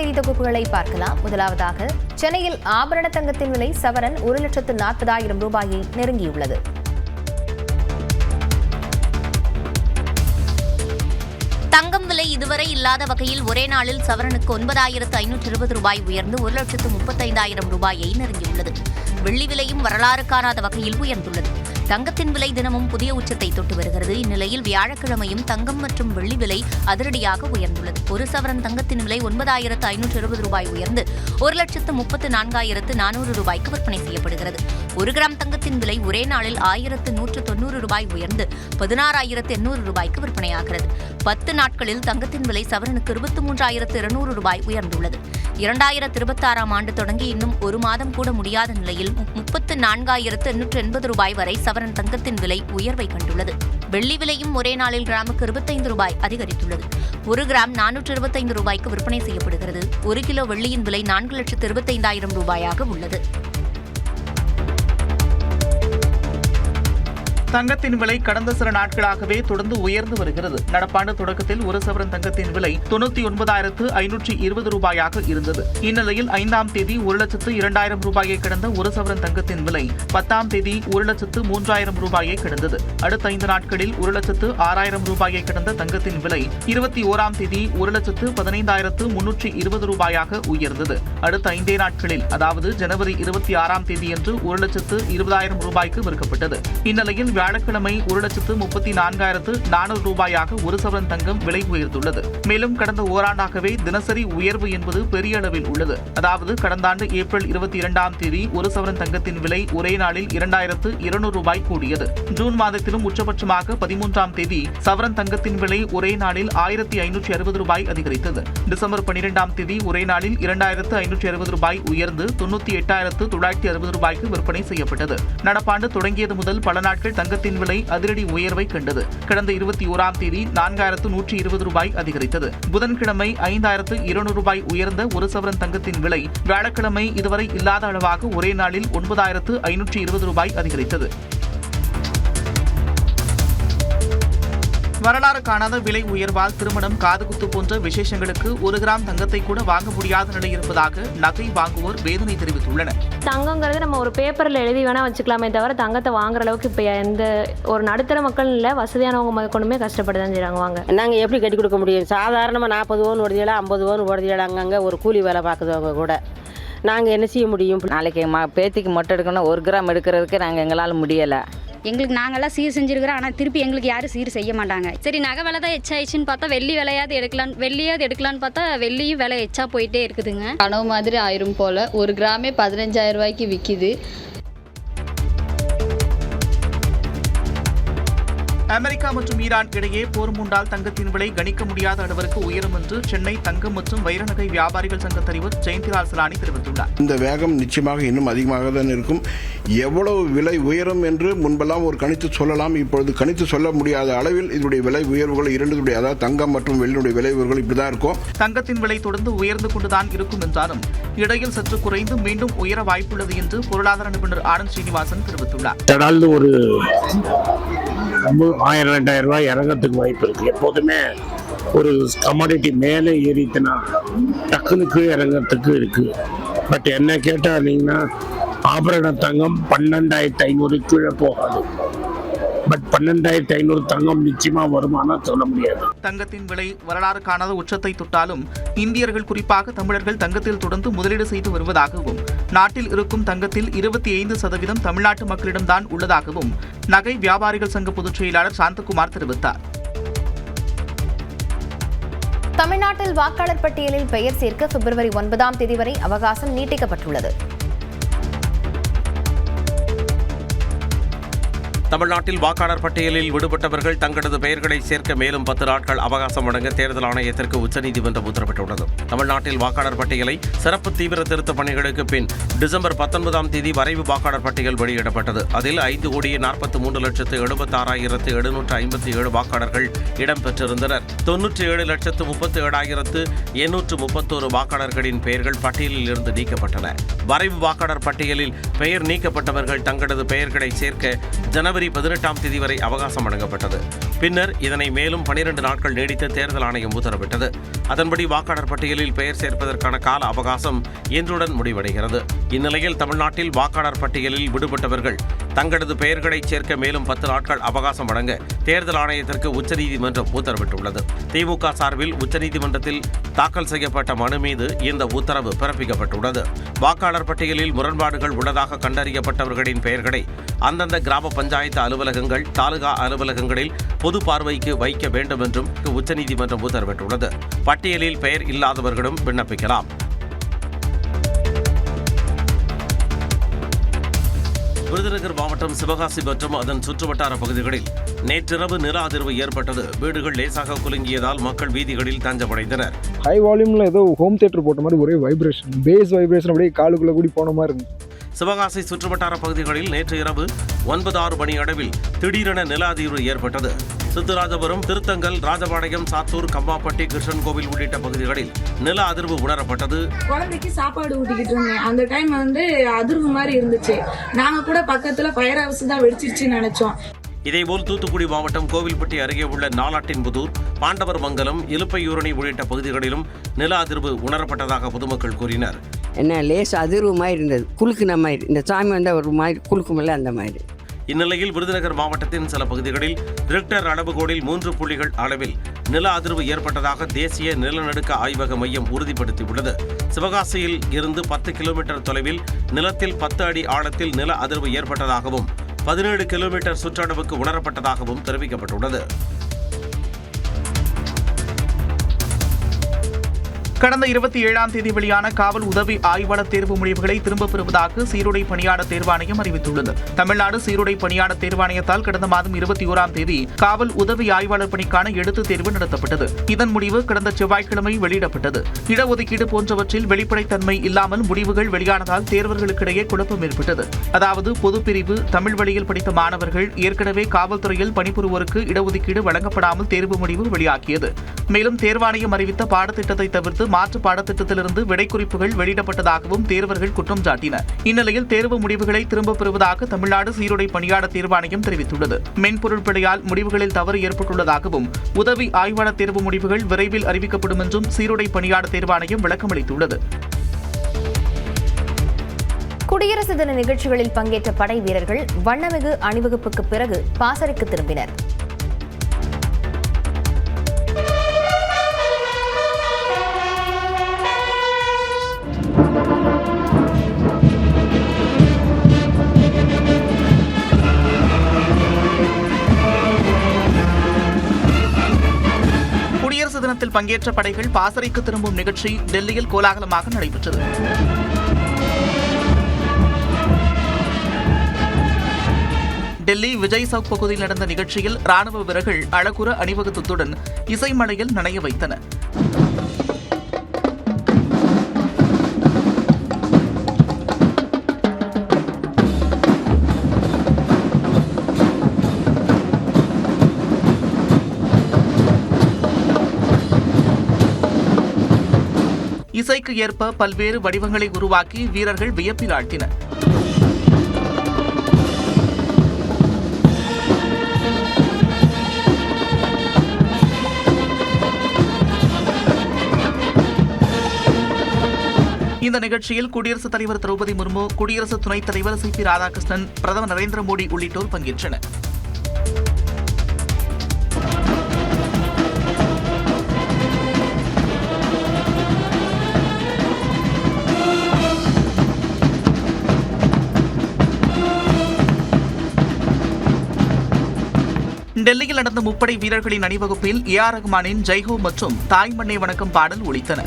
செய்தி தொகுப்புகளை பார்க்கலாம். முதலாவதாக, சென்னையில் ஆபரண தங்கத்தின் விலை சவரன் 1,40,000 ரூபாயை நெருங்கியுள்ளது. தங்கம் விலை இதுவரை இல்லாத வகையில் ஒரே நாளில் சவரனுக்கு 9,520 ரூபாய் உயர்ந்து 1,35,000 ரூபாயை நெருங்கியுள்ளது. வெள்ளி விலையும் வரலாறு காணாத வகையில் உயர்ந்துள்ளது. தங்கத்தின் விலை தினமும் புதிய உச்சத்தை தொட்டு வருகிறது. இந்நிலையில் வியாழக்கிழமையும் தங்கம் மற்றும் வெள்ளி விலை அதிரடியாக உயர்ந்துள்ளது. ஒரு சவரன் தங்கத்தின் விலை 9,520 ரூபாய் உயர்ந்து 1,04,400 ரூபாய்க்கு விற்பனை செய்யப்படுகிறது. 1 கிராம் தங்கத்தின் விலை ஒரே நாளில் 1,190 ரூபாய் உயர்ந்து 16,800 ரூபாய்க்கு விற்பனையாகிறது. 10 நாட்களில் தங்கத்தின் விலை சவரனுக்கு 23,200 ரூபாய் உயர்ந்துள்ளது. 2026ஆம் ஆண்டு தொடங்கி இன்னும் ஒரு மாதம் கூட முடியாத நிலையில் 34,880 ரூபாய் வரை சவரன் தங்கத்தின் விலை உயர்வை கண்டுள்ளது. வெள்ளி விலையும் ஒரே நாளில் கிராமுக்கு 25 ரூபாய் அதிகரித்துள்ளது. 1 கிராம் 425 ரூபாய்க்கு விற்பனை செய்யப்படுகிறது. 1 கிலோ வெள்ளியின் விலை 4,25,000 ரூபாயாக உள்ளது. தங்கத்தின் விலை கடந்த சில நாட்களாகவே தொடர்ந்து உயர்ந்து வருகிறது. நடப்பாண்டு தொடக்கத்தில் ஒரு சவரன் தங்கத்தின் விலை 99,520 ரூபாயாக இருந்தது. இந்நிலையில் 5ஆம் தேதி 1,02,000 ரூபாயை கடந்த ஒரு சவரன் தங்கத்தின் விலை 10ஆம் தேதி 1,03,000 ரூபாயை கடந்தது. அடுத்த 5 நாட்களில் 1,06,000 ரூபாயை கடந்த தங்கத்தின் விலை 21ஆம் தேதி 1,15,320 ரூபாயாக உயர்ந்தது. அடுத்த 5 நாட்களில், அதாவது ஜனவரி 26ஆம் தேதியன்று 1,20,000 ரூபாய்க்கு விற்கப்பட்டது. இந்நிலையில் வியாழக்கிழமை 1,34,400 ரூபாயாக ஒரு சவரன் தங்கம் விலை உயர்ந்துள்ளது. மேலும் கடந்த ஓராண்டாகவே தினசரி உயர்வு என்பது பெரிய அளவில் உள்ளது. அதாவது கடந்த ஆண்டு ஏப்ரல் 22ஆம் தேதி ஒரு சவரன் தங்கத்தின் விலை ஒரே நாளில் 2,200 ரூபாய் கூடியது. ஜூன் மாதத்திலும் உச்சபட்சமாக 13ஆம் தேதி சவரன் தங்கத்தின் விலை ஒரே நாளில் 1,560 ரூபாய் அதிகரித்தது. டிசம்பர் 12ஆம் தேதி ஒரே நாளில் 2,560 ரூபாய் உயர்ந்து 98,960 ரூபாய்க்கு விற்பனை செய்யப்பட்டது. நடப்பாண்டு தொடங்கியது முதல் பல நாட்கள் தங்கத்தின் விலை அதிரடி உயர்வை கண்டது. கடந்த 21ஆம் தேதி 4,120 ரூபாய் அதிகரித்தது. புதன்கிழமை 5,200 ரூபாய் உயர்ந்த ஒரு சவரன் தங்கத்தின் விலை வியாழக்கிழமை இதுவரை இல்லாத அளவாக ஒரே நாளில் 9,520 ரூபாய் அதிகரித்தது. வரலாறு காணாத விலை உயர்வால் திருமணம், காதுகுத்து போன்ற விசேஷங்களுக்கு 1 கிராம் தங்கத்தை கூட வாங்க முடியாத நிலை இருப்பதாக நகை வாங்குவோர் வேதனை தெரிவித்துள்ளனர். தங்கங்கிறது நம்ம ஒரு பேப்பரில் எழுதி வேணா வச்சுக்கலாமே தவிர தங்கத்தை வாங்குற அளவுக்கு இப்போ எந்த ஒரு நடுத்தர மக்கள் இல்லை, வசதியானவங்க கொண்டுமே கஷ்டப்பட்டு தான் செய்கிறாங்க. வாங்க நாங்கள் எப்படி கட்டி கொடுக்க முடியும்? சாதாரணமாக 40 பவுன் ஓடுதியலாம், 50 பவுன் ஓடுதியலாம். அங்கங்கே ஒரு கூலி வேலை பார்க்குறவங்க கூட நாங்கள் என்ன செய்ய முடியும்? நாளைக்கு பேத்திக்கு மொட்டை எடுக்கணும், 1 கிராம் எடுக்கிறதுக்கு எங்களால் முடியலை. எங்களுக்கு நாங்கள்லாம் சீர் செஞ்சுருக்கிறோம், ஆனால் திருப்பி எங்களுக்கு யாரும் சீர் செய்ய மாட்டாங்க. சரி, நகை விலை தான் எச்சாயிடுச்சுன்னு பார்த்தா வெள்ளி விலையாவது எடுக்கலான்னு பார்த்தா வெள்ளியும் விலை எச்சா போயிட்டே இருக்குதுங்க. கனவு மாதிரி ஆயிரும் போல். 1 கிராமே 15,000 ரூபாய்க்கு விற்கிது. அமெரிக்கா மற்றும் ஈரான் இடையே போர் மூண்டால் தங்கத்தின் விலை கணிக்க முடியாத அளவிற்கு உயரும் என்று சென்னை தங்கம் மற்றும் வைர நகை வியாபாரிகள் சங்க தலைவர் ஜெயந்திலால் சலானி தெரிவித்துள்ளார். இந்த வேகம் நிச்சயமாக இன்னும் அதிகமாக தான் இருக்கும். எவ்வளவு விலை உயரும் என்று முன்பெல்லாம் ஒரு கணித்து சொல்லலாம். இப்பொழுது கணித்து சொல்ல முடியாத அளவில் இதனுடைய விலை உயர்வுகள் இரண்டுடைய, அதாவது தங்கம் மற்றும் வெள்ளியுடைய விலை உயர்வுகள் இப்படிதான் இருக்கும். தங்கத்தின் விலை தொடர்ந்து உயர்ந்து கொண்டுதான் இருக்கும் என்றாலும் இடையில் சற்று குறைந்து மீண்டும் உயர வாய்ப்புள்ளது என்று பொருளாதார நிபுணர் ஆனந்த் ஸ்ரீனிவாசன் தெரிவித்துள்ளார். தொடர்ந்து ஒரு 1,000-2,000 ரூபாய் இறங்கிறதுக்கு வாய்ப்பு இருக்கு. எப்போதுமே ஒரு கமாடிட்டி மேலே ஏறிட்டுனா டக்குனு கீழே இறங்கிறதுக்கு இருக்கு. பட் என்ன கேட்டாங்கன்னா ஆபரண தங்கம் 12,500 கீழே போகாது. பட் 12,500 தங்கம் நிச்சயமா வருமானா சொல்ல முடியாது. தங்கத்தின் விலை வரலாறு காணாத உச்சத்தை தொட்டாலும் இந்தியர்கள், குறிப்பாக தமிழர்கள் தங்கத்தில் தொடர்ந்து முதலீடு செய்து வருவதாகவும் நாட்டில் இருக்கும் தங்கத்தில் 25% தமிழ்நாட்டு மக்களிடம்தான் உள்ளதாகவும் நகை வியாபாரிகள் சங்க பொதுச் செயலாளர் சாந்தகுமார் தெரிவித்தார். தமிழ்நாட்டில் வாக்காளர் பட்டியலில் பெயர் சேர்க்க பிப்ரவரி 9ஆம் தேதி வரை அவகாசம் நீட்டிக்கப்பட்டுள்ளது. தமிழ்நாட்டில் வாக்காளர் பட்டியலில் விடுபட்டவர்கள் தங்களது பெயர்களை சேர்க்க மேலும் 10 நாட்கள் அவகாசம் வழங்க தேர்தல் ஆணையத்திற்கு உச்சநீதிமன்றம் உத்தரவிட்டுள்ளது. தமிழ்நாட்டில் வாக்காளர் பட்டியலை சிறப்பு தீவிர திருத்த பணிகளுக்கு பின் டிசம்பர் 19ஆம் தேதி வரைவு வாக்காளர் பட்டியல் வெளியிடப்பட்டது. அதில் 5,46,76,757 வாக்காளர்கள் இடம்பெற்றிருந்தனர். 97,37,831 வாக்காளர்களின் பெயர்கள் பட்டியலில் இருந்து நீக்கப்பட்டன. வரைவு வாக்காளர் பட்டியலில் பெயர் நீக்கப்பட்டவர்கள் தங்களது பெயர்களை சேர்க்க ஜனவரி ஜனவரி 18ஆம் தேதி வரை அவகாசம் வழங்கப்பட்டது. பின்னர் இதனை மேலும் 12 நாட்கள் நீடித்து தேர்தல் ஆணையம் உத்தரவிட்டது. அதன்படி வாக்காளர் பட்டியலில் பெயர் சேர்ப்பதற்கான கால அவகாசம் இன்றுடன் முடிவடைகிறது. இந்நிலையில் தமிழ்நாட்டில் வாக்காளர் பட்டியலில் விடுபட்டவர்கள் தங்களது பெயர்களை சேர்க்க மேலும் 10 நாட்கள் அவகாசம் வழங்க தேர்தல் ஆணையத்திற்கு உச்சநீதிமன்றம் உத்தரவிட்டுள்ளது. திமுக சார்பில் உச்சநீதிமன்றத்தில் தாக்கல் செய்யப்பட்ட மனு மீது இந்த உத்தரவு பிறப்பிக்கப்பட்டுள்ளது. வாக்காளர் பட்டியலில் முரண்பாடுகள் உள்ளதாக கண்டறியப்பட்டவர்களின் பெயர்களை அந்தந்த கிராம பஞ்சாயத்து அலுவலகங்கள், தாலுகா அலுவலகங்களில் பொது பார்வைக்கு வைக்க வேண்டும் என்றும் உச்சநீதிமன்றம் உத்தரவிட்டுள்ளது. பட்டியலில் பெயர் இல்லாதவர்களும் விண்ணப்பிக்கலாம். விருதுநகர் மாவட்டம் சிவகாசி மற்றும் அதன் சுற்றுவட்டார பகுதிகளில் நேற்றிரவு நில அதிர்வு ஏற்பட்டது. வீடுகள் லேசாக குலுங்கியதால் மக்கள் வீதிகளில் தஞ்சமடைந்தனர். ஹை வால்யூம்ல ஏதோ ஹோம் தியேட்டர் போட்ட மாதிரி ஒரே வைப்ரேஷன், பேஸ் வைப்ரேஷன் அப்படியே காலுக்குள்ள கூடி போன மாதிரி இருந்துச்சு. சிவகாசி சுற்றுவட்டார பகுதிகளில் நேற்று இரவு 9:06 மணி அளவில் திடீரென நில அதிர்வு ஏற்பட்டது. சித்துராஜபுரம், திருத்தங்கல், ராஜபாளையம், சாத்தூர், கம்மாப்பட்டி, கிருஷ்ணன் கோவில் உள்ளிட்ட பகுதிகளில் நில அதிர்வு உணரப்பட்டது. குழந்தைக்கு சாப்பாடு ஊட்டிக்கிட்டு இருந்தேன். அந்த டைம் அதிர்வு மாதிரி இருந்துச்சு. நாங்க கூட பக்கத்துல ஃபயர் ஹவுஸ் தான் வெடிச்சிருச்சுன்னு நினைச்சோம். இதேபோல் தூத்துக்குடி மாவட்டம் கோவில்பட்டி அருகே உள்ள நாலாட்டின்புதூர், பாண்டவர் மங்கலம், இலுப்பையூரணி உள்ளிட்ட பகுதிகளிலும் நில அதிர்வு உணரப்பட்டதாக பொதுமக்கள் கூறினர். என்ன லேஸ் அதிர்வு மாதிரி இருந்தது, குலுக்குன மாதிரி. இந்த சாமி வந்தால் ஒரு மாதிரி குலுக்குமில்ல, அந்த மாதிரி. இந்நிலையில் விருதுநகர் மாவட்டத்தின் சில பகுதிகளில் ரிக்டர் அளவுகோலில் 3 புள்ளிகள் அளவில் நில அதிர்வு ஏற்பட்டதாக தேசிய நிலநடுக்க ஆய்வக மையம் உறுதிப்படுத்தியுள்ளது. சிவகாசியில் இருந்து 10 கிலோமீட்டர் தொலைவில் நிலத்தில் 10 அடி ஆழத்தில் நில அதிர்வு ஏற்பட்டதாகவும் 17 கிலோமீட்டர் சுற்றளவுக்கு உணரப்பட்டதாகவும் தெரிவிக்கப்பட்டுள்ளது. கடந்த 27ஆம் தேதி வெளியான காவல் உதவி ஆய்வாளர் தேர்வு முடிவுகளை திரும்பப் பெறுவதாக சீருடை பணியாளர் தேர்வாணையம் அறிவித்துள்ளது. தமிழ்நாடு சீருடை பணியாளர் தேர்வாணையத்தால் கடந்த மாதம் 21ஆம் தேதி காவல் உதவி ஆய்வாளர் பணிக்கான எழுத்துத் தேர்வு நடத்தப்பட்டது. இதன் முடிவு கடந்த செவ்வாய்க்கிழமை வெளியிடப்பட்டது. இடஒதுக்கீடு போன்றவற்றில் வெளிப்படைத்தன்மை இல்லாமல் முடிவுகள் வெளியானதால் தேர்வர்களுக்கிடையே குழப்பம் ஏற்பட்டது. அதாவது பொதுப்பிரிவு தமிழ் வழியில் படித்த மாணவர்கள் ஏற்கனவே காவல்துறையில் பணிபுரிவோருக்கு இடஒதுக்கீடு வழங்கப்படாமல் தேர்வு முடிவு வெளியாகியது. மேலும் தேர்வாணையம் அறிவித்த பாடத்திட்டத்தை தவிர்த்து மாற்று பாடத்திட்டத்திலிருந்து விடைக்குறிப்புகள் வெளியிடப்பட்டதாகவும் தேர்வர்கள் குற்றம் சாட்டினர். இந்நிலையில் தேர்வு முடிவுகளை திரும்பப் பெறுவதாக தமிழ்நாடு சீருடை பணியாளர் தேர்வாணையம் தெரிவித்துள்ளது. மென்பொருள் பிழையால் முடிவுகளில் தவறு ஏற்பட்டுள்ளதாகவும் உதவி ஆய்வாளர் தேர்வு முடிவுகள் விரைவில் அறிவிக்கப்படும் என்றும் சீருடை பணியாளர் தேர்வாணையம் விளக்கமளித்துள்ளது. குடியரசு தின நிகழ்ச்சிகளில் பங்கேற்ற படை வீரர்கள் வண்ணமிகு அணிவகுப்புக்கு பிறகு பாசறைக்கு திரும்பினர். குடியரசு தினத்தில் பங்கேற்ற படைகள் பாசறைக்கு திரும்பும் நிகழ்ச்சி டெல்லியில் கோலாகலமாக நடைபெற்றது. டெல்லி விஜய் சவுக் பகுதியில் நடந்த நிகழ்ச்சியில் ராணுவ வீரர்கள் அழகுற அணிவகுத்துடன் இசைமலையில் நனைய வைத்தனர். இசைக்கு ஏற்ப பல்வேறு வடிவங்களை உருவாக்கி வீரர்கள் வியப்பில் ஆழ்த்தினர். இந்த நிகழ்ச்சியில் குடியரசுத் தலைவர் திரௌபதி முர்மு, குடியரசு துணைத் தலைவர் சி.பி. ராதாகிருஷ்ணன், பிரதமர் நரேந்திர மோடி உள்ளிட்டோர் பங்கேற்றனர். டெல்லியில் நடந்த முப்படை வீரர்களின் அணிவகுப்பில் ஏ.ஆர். ரஹ்மானின் ஜெய்ஹோ மற்றும் தாய் மண்ணை வணக்கம் பாடல் ஒலித்தன.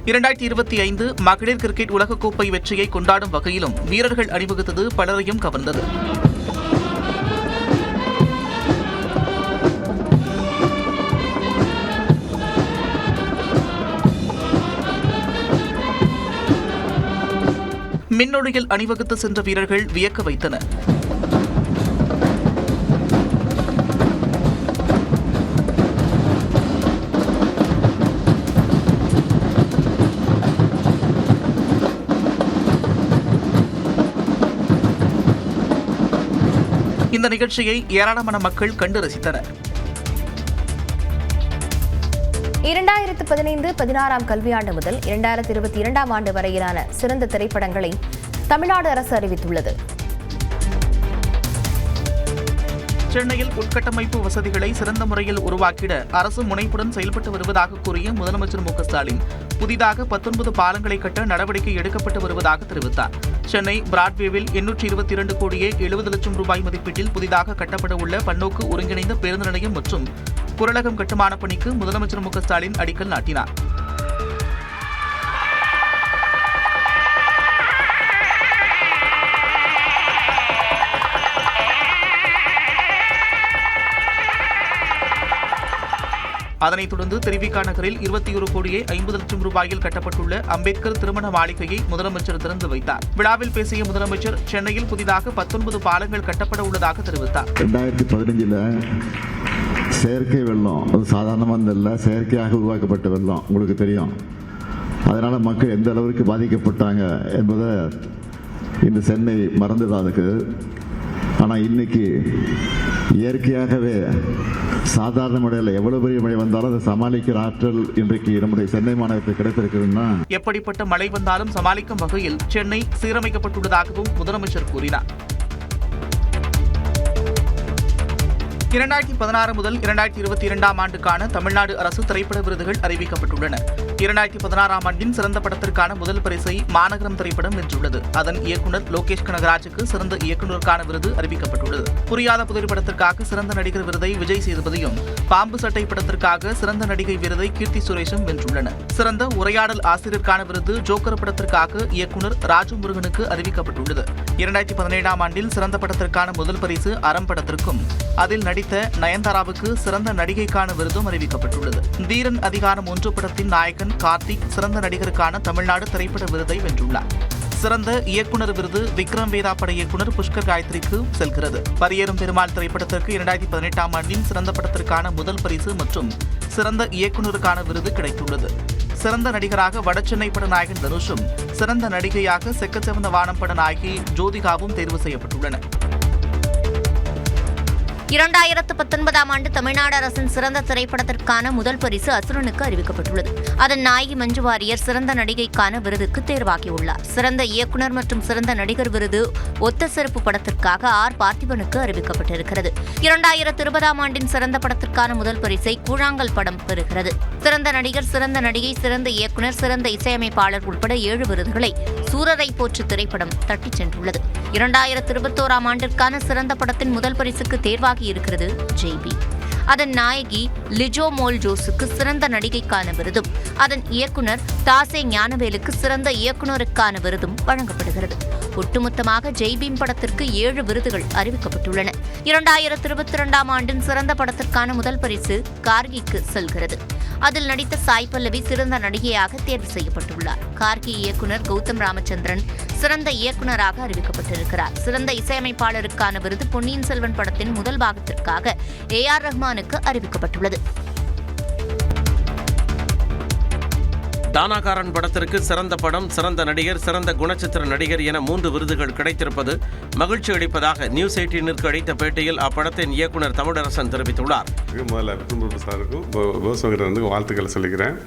(2025) மகளிர் கிரிக்கெட் உலகக்கோப்பை வெற்றியை கொண்டாடும் வகையிலும் வீரர்கள் அணிவகுத்தது பலரையும் கவர்ந்தது. மின்னொளியில் அணிவகுத்து சென்ற வீரர்கள் வியக்க வைத்தனர். இந்த நிகழ்ச்சியை ஏராளமான மக்கள் கண்டு ரசித்தனர். 2015-16 கல்வியாண்டு முதல் 2022 ஆண்டு வரையிலான சிறந்த திரைப்படங்களை தமிழ்நாடு அரசு அறிவித்துள்ளது. சென்னையில் உட்கட்டமைப்பு வசதிகளை சிறந்த முறையில் உருவாக்கிட அரசு முனைப்புடன் செயல்பட்டு வருவதாக கூறிய முதலமைச்சர் மு க ஸ்டாலின் புதிதாக 19 பாலங்களை கட்ட நடவடிக்கை எடுக்கப்பட்டு வருவதாக தெரிவித்தார். சென்னை பிராட்வேவில் 822 கோடியே 70 லட்சம் ரூபாய் மதிப்பீட்டில் புதிதாக கட்டப்பட உள்ள பன்னோக்கு ஒருங்கிணைந்த பேருந்து நிலையம் மற்றும் குரலகம் கட்டுமான பணிக்கு முதலமைச்சர் மு க ஸ்டாலின் அடிக்கல் நாட்டினார். அதனைத் தொடர்ந்து திருவிக நகரில் 21 கோடியே 50 லட்சம் ரூபாயில் கட்டப்பட்டுள்ள அம்பேத்கர் திருமண மாளிகையை முதலமைச்சர் திறந்து வைத்தார். விழாவில் பேசிய முதலமைச்சர் சென்னையில் புதிதாக 19 பாலங்கள் கட்டப்பட உள்ளதாக தெரிவித்தார். 2015 செயற்கை வெள்ளம், அது சாதாரணமாக இல்லை, செயற்கையாக உருவாக்கப்பட்ட வெள்ளம் உங்களுக்கு தெரியும். அதனால மக்கள் எந்த அளவிற்கு பாதிக்கப்பட்டாங்க என்பதை இந்த சென்னை மறந்துடாதுக்கு. ஆனால் இன்னைக்கு இயற்கையாகவே சாதாரண மழையில் எவ்வளவு பெரிய மழை வந்தாலும் அதை சமாளிக்கிற ஆற்றல் இன்றைக்கு நம்முடைய சென்னை மாநகரத்தில் கிடைத்திருக்குதுன்னா, எப்படிப்பட்ட மழை வந்தாலும் சமாளிக்கும் வகையில் சென்னை சீரமைக்கப்பட்டுள்ளதாகவும் முதலமைச்சர் கூறினார். 2016 முதல் 2022 ஆண்டுக்கான தமிழ்நாடு அரசு திரைப்பட விருதுகள் அறிவிக்கப்பட்டுள்ளன. 2016 ஆண்டின் சிறந்த படத்திற்கான முதல் பரிசை மாநகரம் திரைப்படம் வென்றுள்ளது. அதன் இயக்குநர் லோகேஷ் கனகராஜுக்கு சிறந்த இயக்குநருக்கான விருது அறிவிக்கப்பட்டுள்ளது. புரியாத புதிர் படத்திற்காக சிறந்த நடிகர் விருதை விஜய் சேதுபதியும், பாம்பு சட்டை படத்திற்காக சிறந்த நடிகை விருதை கீர்த்தி சுரேஷும் வென்றுள்ளனர். சிறந்த உரையாடல் ஆசிரியருக்கான விருது ஜோக்கர் படத்திற்காக இயக்குநர் ராஜு முருகனுக்கு அறிவிக்கப்பட்டுள்ளது. 2017 ஆண்டில் சிறந்த படத்திற்கான முதல் பரிசு அறம் படத்திற்கும், அதில் நடித்த நயன்தாராவுக்கு சிறந்த நடிகைக்கான விருதும் அறிவிக்கப்பட்டுள்ளது. தீரன் அதிகாரம் 1 படத்தின் நாயகன் கார்த்திக் சிறந்த நடிகருக்கான தமிழ்நாடு திரைப்பட விருதை வென்றுள்ளார். சிறந்த இயக்குநர் விருது விக்ரம் வேதா பட இயக்குநர் புஷ்கர் காயத்ரிக்கு செல்கிறது. பரியேறும் பெருமாள் திரைப்படத்திற்கு 2018 ஆண்டின் சிறந்த படத்திற்கான முதல் பரிசு மற்றும் சிறந்த இயக்குநருக்கான விருது கிடைத்துள்ளது. சிறந்த நடிகராக வடசென்னை பட நாயகன் தனுஷும், சிறந்த நடிகையாக செக்கச்சவந்த வானம் பட நாயகி ஜோதிகாவும் தேர்வு செய்யப்பட்டுள்ளனர். 2019 ஆண்டு தமிழ்நாடு அரசின் சிறந்த திரைப்படத்திற்கான முதல் பரிசு அசுரனுக்கு அறிவிக்கப்பட்டுள்ளது. அதன் நாயகி மஞ்சு வாரியர் சிறந்த நடிகைக்கான விருதுக்கு தேர்வாகியுள்ளார். சிறந்த இயக்குநர் மற்றும் சிறந்த நடிகர் விருது ஒத்த செருப்பு படத்திற்காக ஆர் பார்த்திபனுக்கு அறிவிக்கப்பட்டிருக்கிறது. 2020 ஆண்டின் சிறந்த படத்திற்கான முதல் பரிசை கூழாங்கல் படம் பெறுகிறது. சிறந்த நடிகர், சிறந்த நடிகை, சிறந்த இயக்குநர், சிறந்த இசையமைப்பாளர் உட்பட 7 விருதுகளை சூரரை போற்று திரைப்படம் தட்டிச் சென்றுள்ளது. 2021 ஆண்டிற்கான சிறந்த படத்தின் முதல் பரிசுக்கு தேர்வாகி இருக்கிறது ஜெய்பி. அதன் நாயகி லிஜோ மோல் ஜோஸுக்கு சிறந்த நடிகைக்கான விருதும், அதன் இயக்குநர் தாசே ஞானவேலுக்கு சிறந்த இயக்குநருக்கான விருதும் வழங்கப்படுகிறது. ஒட்டுமொத்தமாக ஜெய்பீம் படத்திற்கு 7 விருதுகள் அறிவிக்கப்பட்டுள்ளன. 2022 ஆண்டின் சிறந்த படத்திற்கான முதல் பரிசு கார்கிக்கு செல்கிறது. அதில் நடித்த சாய் பல்லவி சிறந்த நடிகையாக தேர்வு செய்யப்பட்டுள்ளார். கார்கி இயக்குநர் கௌதம் ராமச்சந்திரன் சிறந்த இயக்குநராக அறிவிக்கப்பட்டிருக்கிறார். சிறந்த இசையமைப்பாளருக்கான விருது பொன்னியின் செல்வன் படத்தின் முதல் பாகத்திற்காக ஏஆர் ரஹ்மானுக்கு அறிவிக்கப்பட்டுள்ளது. தானாகாரன் படத்திற்கு சிறந்த படம், சிறந்த நடிகர், சிறந்த குணச்சித்திர நடிகர் என 3 விருதுகள் கிடைத்திருப்பது மகிழ்ச்சி அளிப்பதாக நியூஸ் 18ற்கு அளித்த பேட்டியில் அப்படத்தின் இயக்குநர் தமிழரசன் தெரிவித்துள்ளார். முதல்ல விஷ்ணுபுரம் சாருக்கும் வந்து வாழ்த்துக்களை சொல்லிக்கிறேன்.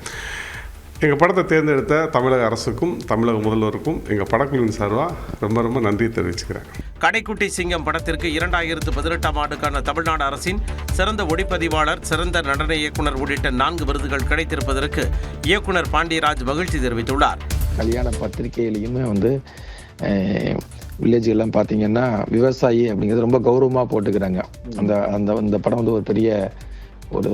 எங்கள் படத்தை தேர்ந்தெடுத்த தமிழக அரசுக்கும் தமிழக முதல்வருக்கும் எங்கள் படக்குழுவின் சார்பாக ரொம்ப நன்றி தெரிவிச்சுக்கிறேன். கடைக்குட்டி சிங்கம் படத்திற்கு 2018 ஆண்டுக்கான தமிழ்நாடு அரசின் சிறந்த ஒளிப்பதிவாளர், சிறந்த நடன இயக்குனர் உள்ளிட்ட 4 விருதுகள் கிடைத்திருப்பதற்கு இயக்குனர் பாண்டியராஜ் மகிழ்ச்சி தெரிவித்துள்ளார். கல்யாண பத்திரிகையிலையுமே வந்து வில்லேஜ்கள்லாம் பார்த்தீங்கன்னா விவசாயி அப்படிங்கிறது ரொம்ப கௌரவமாக போட்டுக்கிறாங்க. அந்த படம் வந்து ஒரு பெரிய ஒரு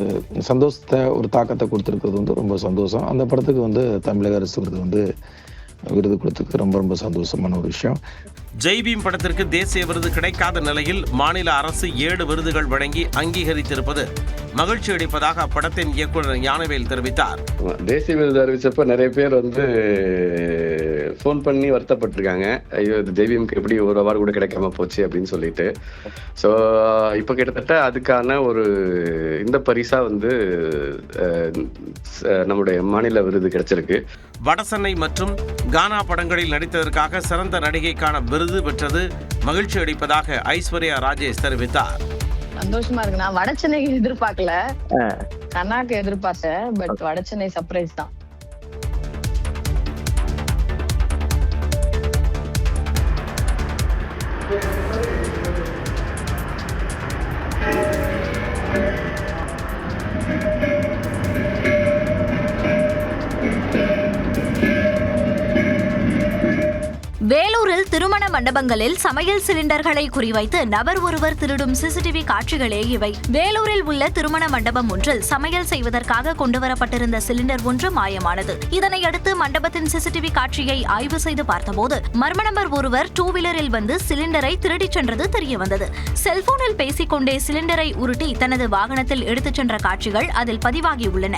சந்தோஷத்தை, ஒரு தாக்கத்தை கொடுத்துருக்கிறது வந்து ரொம்ப சந்தோஷம். அந்த படத்துக்கு வந்து தமிழக அரசு விருது கொடுத்துருக்கு ரொம்ப சந்தோஷமான ஒரு விஷயம். ஜெய்பீம் படத்திற்கு தேசிய விருது கிடைக்காத நிலையில் மாநில அரசு 7 விருதுகள் வழங்கி அங்கீகரித்திருப்பது மகிழ்ச்சி அளிப்பதாக அப்படத்தின் இயக்குநர் ஞானவேல் தெரிவித்தார். தேசிய விருது அறிவிச்சப்ப நிறைய பேர் வந்து ஃபோன் பண்ணி வருத்தப்பட்டிருக்காங்க. ஐயோ இது ஜேவிஎம்க்கு எப்படி ஒரு அவார்டு கூட கிடைக்காம போச்சு அப்படின்னு சொல்லிட்டு. ஸோ இப்போ கிட்டத்தட்ட அதுக்கான ஒரு இந்த பரிசா வந்து நம்முடைய மாநில விருது கிடைச்சிருக்கு. வடசென்னை மற்றும் கானா படங்களில் நடித்ததற்காக சிறந்த நடிகைக்கான விருது பெற்றது மகிழ்ச்சி அளிப்பதாக ஐஸ்வர்யா ராஜேஷ் தெரிவித்தார். சந்தோஷமா இருக்கு. நான் வடசென்னைக்கு எதிர்பார்க்கல, கர்நாக்கு எதிர்பார்த்தேன். பட் வடசென்னை சர்ப்ரைஸ் தான். வேலூரில் திருமண மண்டபங்களில் சமையல் சிலிண்டர்களை குறிவைத்து நபர் ஒருவர் திருடும் சிசிடிவி காட்சிகளே இவை. வேலூரில் உள்ள திருமண மண்டபம் ஒன்றில் சமையல் செய்வதற்காக கொண்டுவரப்பட்டிருந்த சிலிண்டர் ஒன்று மாயமானது. இதனையடுத்து மண்டபத்தின் சிசிடிவி காட்சியை ஆய்வு செய்து பார்த்தபோது மர்ம நபர் ஒருவர் 2-வீலரில் வந்து சிலிண்டரை திருடிச் சென்றது தெரியவந்தது. செல்போனில் பேசிக்கொண்டே சிலிண்டரை உருட்டி தனது வாகனத்தில் எடுத்துச் சென்ற காட்சிகள் அதில் பதிவாகியுள்ளன.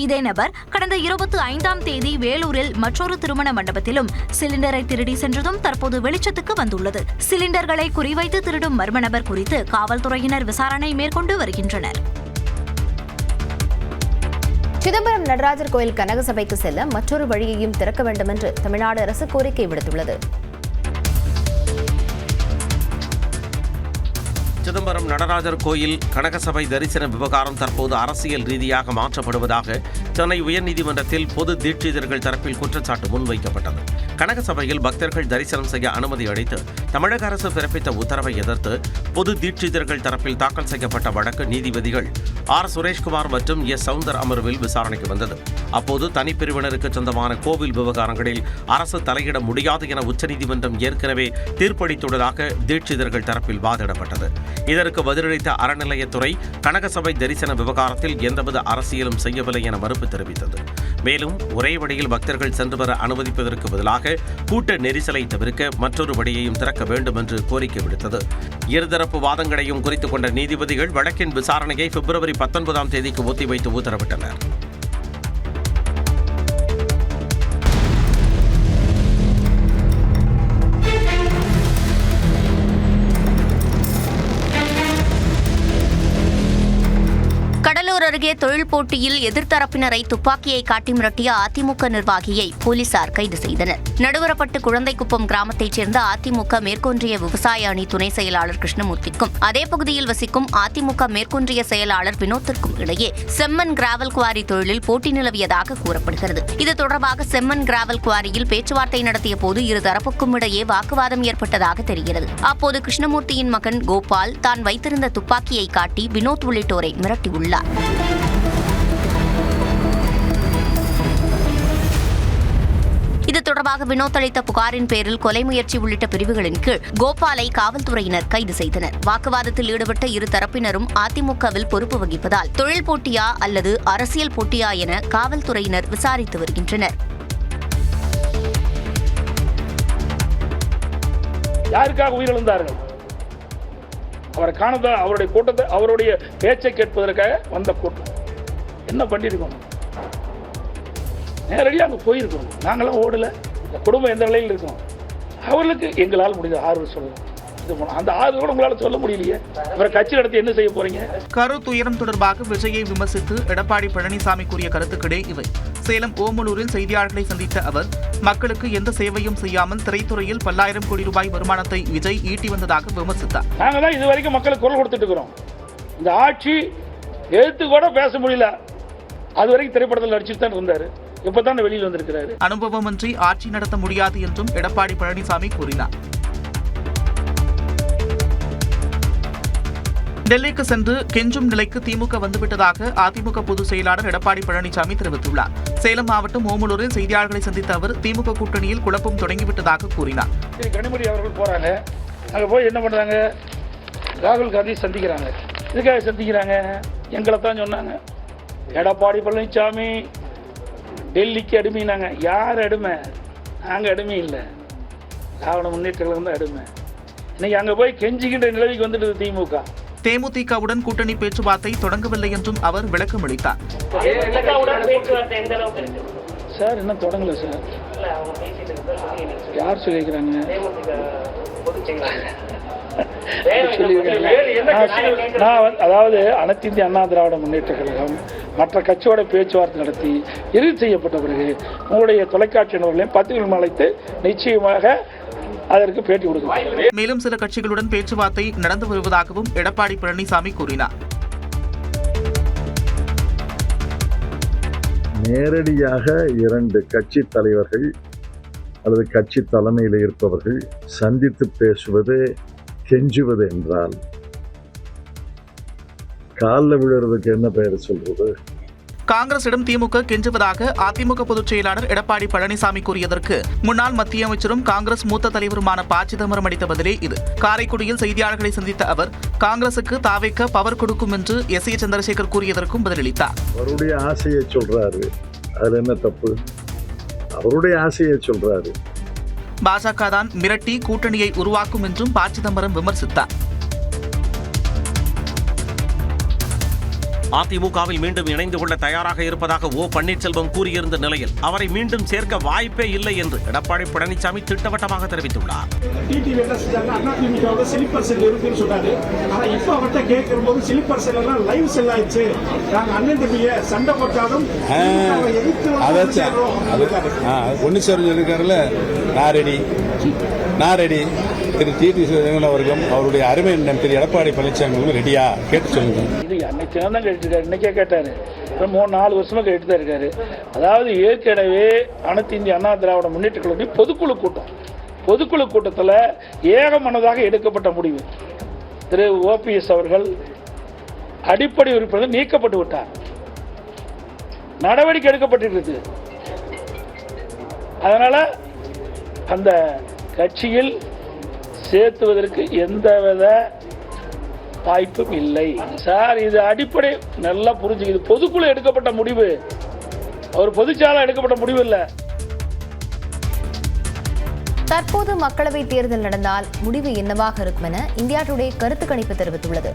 இதே நபர் கடந்த 25ஆம் தேதி வேலூரில் மற்றொரு திருமண மண்டபத்திலும் சிலிண்டரை திருடி சென்றதும் தற்போது வெளிச்சத்துக்கு வந்துள்ளது. சிலிண்டர்களை குறிவைத்து திருடும் மர்ம நபர் குறித்து காவல்துறையினர் விசாரணை மேற்கொண்டு வருகின்றனர். சிதம்பரம் நடராஜர் கோயில் கனக சபைக்கு செல்ல மற்றொரு வழியையும் திறக்க வேண்டும் என்று தமிழ்நாடு அரசு கோரிக்கை விடுத்துள்ளது. சிதம்பரம் நடராஜர் கோயில் கனகசபை தரிசன விவகாரம் தற்போது அரசியல் ரீதியாக மாற்றப்படுவதாக சென்னை உயர்நீதிமன்றத்தில் பொது தீட்சிதர்கள் தரப்பில் குற்றச்சாட்டு முன்வைக்கப்பட்டது. கனகசபையில் பக்தர்கள் தரிசனம் செய்ய அனுமதி அளித்து தமிழக அரசு பிறப்பித்த உத்தரவை எதிர்த்து பொது தீட்சிதர்கள் தரப்பில் தாக்கல் செய்யப்பட்ட வழக்கு நீதிபதிகள் ஆர். சுரேஷ்குமார் மற்றும் எஸ். சவுந்தர் அமர்வில் விசாரணைக்கு வந்தது. அப்போது தனிப்பிரிவினருக்கு சொந்தமான கோவில் விவகாரங்களில் அரசு தலையிட முடியாது என உச்சநீதிமன்றம் ஏற்கனவே தீர்ப்பளித்துள்ளதாக தீட்சிதர்கள் தரப்பில் வாதிடப்பட்டது. இதற்கு பதிலளித்த அறநிலையத்துறை கனகசபை தரிசன விவகாரத்தில் எந்தவித அரசியலும் செய்யவில்லை என மறுப்பு தெரிவித்தது. மேலும் ஒரே வழியில் பக்தர்கள் சென்று வர அனுமதிப்பதற்கு பதிலாக கூட்ட நெரிசலை தவிர்க்க மற்றொரு வழியையும் திறக்க வேண்டும் என்று கோரிக்கை விடுத்தது. இருதரப்பு வாதங்களையும் குறித்துக் கொண்ட நீதிபதிகள் வழக்கின் விசாரணையை பிப்ரவரி 19ஆம் தேதிக்கு ஒத்திவைத்து உத்தரவிட்டனர். அருகே தொழில் போட்டியில் எதிர்த்தரப்பினரை துப்பாக்கியை காட்டி மிரட்டிய அதிமுக நிர்வாகியை போலீசார் கைது செய்தனர். நடுவரப்பட்டு குழந்தைக்குப்பம் கிராமத்தைச் சேர்ந்த அதிமுக மேற்கொன்றிய விவசாய அணி துணை செயலாளர் கிருஷ்ணமூர்த்திக்கும் அதே பகுதியில் வசிக்கும் அதிமுக மேற்கொன்றிய செயலாளர் வினோத்திற்கும் இடையே செம்மண் கிராவல் குவாரி தொழிலில் போட்டி நிலவியதாக கூறப்படுகிறது. இது தொடர்பாக செம்மண் கிராவல் குவாரியில் பேச்சுவார்த்தை நடத்திய போது இருதரப்புக்கும் இடையே வாக்குவாதம் ஏற்பட்டதாக தெரிகிறது. அப்போது கிருஷ்ணமூர்த்தியின் மகன் கோபால் தான் வைத்திருந்த துப்பாக்கியை காட்டி வினோத் உள்ளிட்டோரை மிரட்டியுள்ளார். இது தொடர்பாக வினோத் அளித்த புகாரின் பேரில் கொலை முயற்சி உள்ளிட்ட பிரிவுகளின் கீழ் கோபாலை காவல்துறையினர் கைது செய்தனர். வாக்குவாதத்தில் ஈடுபட்ட இரு தரப்பினரும் அதிமுகவில் பொறுப்பு வகிப்பதால் தொழில் போட்டியா அல்லது அரசியல் போட்டியா என காவல்துறையினர் விசாரித்து வருகின்றனர். யாருக்காக உயிரிழந்தார்கள்? அவரை காணத அவருடைய கூட்டத்தை அவருடைய பேச்சை கேட்பதற்காக வந்த கூட்டம். என்ன பண்ணியிருக்கோம்? நேரடியாக அங்கே போயிருக்கோம். நாங்களாம் ஓடல. இந்த குடும்பம் எந்த நிலையில் இருக்கோம்? அவர்களுக்கு எங்களால் முடிந்த ஆறுதல் சொல்லலாம். அந்த ஆறுதல் கூட உங்களால் சொல்ல முடியலையே. அவரை கட்சி நடத்தி என்ன செய்ய போறீங்க? கருத்துயரம் தொடர்பாக விஜயை விமர்சித்து எடப்பாடி பழனிசாமி கூறிய கருத்துக்களே இவை. சேலம் ஓமலூரில் செய்தியாளர்களை சந்தித்த அவர் மக்களுக்கு எந்த சேவையும் செய்யாமல் திரைத்துறையில் பல்லாயிரம் கோடி ரூபாய் வருமானத்தை விஜய் ஈட்டி வந்ததாக விமர்சித்தார். நாங்கள் தான் இதுவரைக்கும் மக்களுக்கு குரல் கொடுத்துட்டு இருக்கிறோம். இந்த ஆட்சி எழுத்து கூட பேச முடியல. அது வரைக்கும் திரைப்படத்தில் நடிச்சுட்டு தான் இருந்தாரு. இப்பதான் வெளியில் வந்திருக்கிறாரு. அனுபவமின்றி ஆட்சி நடத்த முடியாது என்றும் எடப்பாடி பழனிசாமி கூறினார். டெல்லிக்கு சென்று கெஞ்சும் நிலைக்கு திமுக வந்துவிட்டதாக அதிமுக பொதுச் செயலாளர் எடப்பாடி பழனிசாமி தெரிவித்துள்ளார். சேலம் மாவட்டம் ஓமலூரில் செய்தியாளர்களை சந்தித்த அவர் திமுக கூட்டணியில் குழப்பம் தொடங்கிவிட்டதாக கூறினார். கனிமொழி அவர்கள் போறாங்க, அங்க போய் என்ன பண்றாங்க? ராகுல் காந்தி சந்திக்கிறாங்க. இதுக்காக சந்திக்கிறாங்க. எங்களை தான் சொன்னாங்க, எடப்பாடி பழனிசாமி டெல்லிக்கு அடிமைனாங்க. யார் அடிமை? நாங்கள் அடிமை இல்லை, திராவிட முன்னேற்ற கழகம் தான் அடிமை. இன்னைக்கு அங்கே போய் கெஞ்சிக்கின்ற நிலவிக்கு வந்துட்டு திமுக. தேமுதிகவுடன் கூட்டணி பேச்சுவார்த்தை தொடங்கவில்லை என்றும் அவர் விளக்கம் அளித்தார். சார் இன்னும் தொடங்கல சார். யார் சொல்லியிருக்கிறாங்க? அதாவது அனைத்து இந்திய அண்ணா திராவிட முன்னேற்ற கழகம் மற்ற கட்சியோட பேச்சுவார்த்தை நடத்தி இறுதி செய்யப்பட்ட பிறகு உங்களுடைய தொலைக்காட்சியினர்களையும் பத்திரிகைகளும் அழைத்து நிச்சயமாக அதற்கு பேட்டி கொடுக்கும். மேலும் சில கட்சிகளுடன் பேச்சுவார்த்தை நடந்து வருவதாகவும் எடப்பாடி பழனிசாமி கூறினார். நேரடியாக 2 கட்சி தலைவர்கள் அல்லது கட்சி தலைமையில் இருப்பவர்கள் சந்தித்து பேசுவது, கெஞ்சுவது என்றால் காலில் விழுறதுக்கு என்ன பெயர் சொல்றது? காங்கிரசிடம் திமுக கெஞ்சுவதாக அதிமுக பொதுச் செயலாளர் எடப்பாடி பழனிசாமி கூறியதற்கு முன்னாள் மத்திய அமைச்சரும் காங்கிரஸ் மூத்த தலைவருமான ப. சிதம்பரம் அளித்த பதிலே இது. காரைக்குடியில் செய்தியாளர்களை சந்தித்த அவர் காங்கிரசுக்கு தாவேக்க பவர் கொடுக்கும் என்று எஸ். ஏ. சந்திரசேகர் கூறியதற்கும் பதிலளித்தார். அவருடைய ஆசையை சொல்றாரு, அதுல என்ன தப்பு? அவருடைய ஆசையை சொல்றாரு. பாஜக தான் மிரட்டி கூட்டணியை உருவாக்கும் என்றும் ப. சிதம்பரம் விமர்சித்தார். அதிமுகவில் மீண்டும் இணைந்து கொள்ள தயாராக இருப்பதாக ஓ. பன்னீர்செல்வம் கூறியிருந்த நிலையில் அவரை மீண்டும் சேர்க்க வாய்ப்பே இல்லை என்று எடப்பாடி பழனிசாமி திட்டவட்டமாக தெரிவித்துள்ளார். திரு டிடி விஜயன் அவர்களும் அவருடைய அருமை திரு எடப்பாடி பழனிசாமி ரெடியா கேட்டு சொல்லுங்க. இது அன்னைக்கு தான் கேட்டுருக்காரு, இன்னைக்கே கேட்டாரு. 4 வருஷமா கேட்டு தான் இருக்காரு. அதாவது ஏற்கனவே அனைத்து இந்திய அண்ணா திராவிட முன்னேற்ற கழகத்தின் பொதுக்குழு கூட்டத்தில் ஏகமனதாக எடுக்கப்பட்ட முடிவு. திரு ஓபிஎஸ் அவர்கள் அடிப்படை உறுப்பினர் நீக்கப்பட்டு விட்டார். நடவடிக்கை எடுக்கப்பட்டிருக்கிறது. அதனால அந்த கட்சியில் சேர்த்துவதற்கு எந்தவித வாய்ப்பும் இல்லை சார். இது அடிப்படை நல்லா புரிஞ்சுக்குது. பொதுக்குழு எடுக்கப்பட்ட முடிவு, ஒரு பொதுச்சாலை எடுக்கப்பட்ட முடிவு இல்லை. தற்போது மக்களவைத் தேர்தல் நடந்தால் முடிவு என்னவாக இருக்கும் என இந்தியா டுடே கருத்து கணிப்பு தெரிவித்துள்ளது.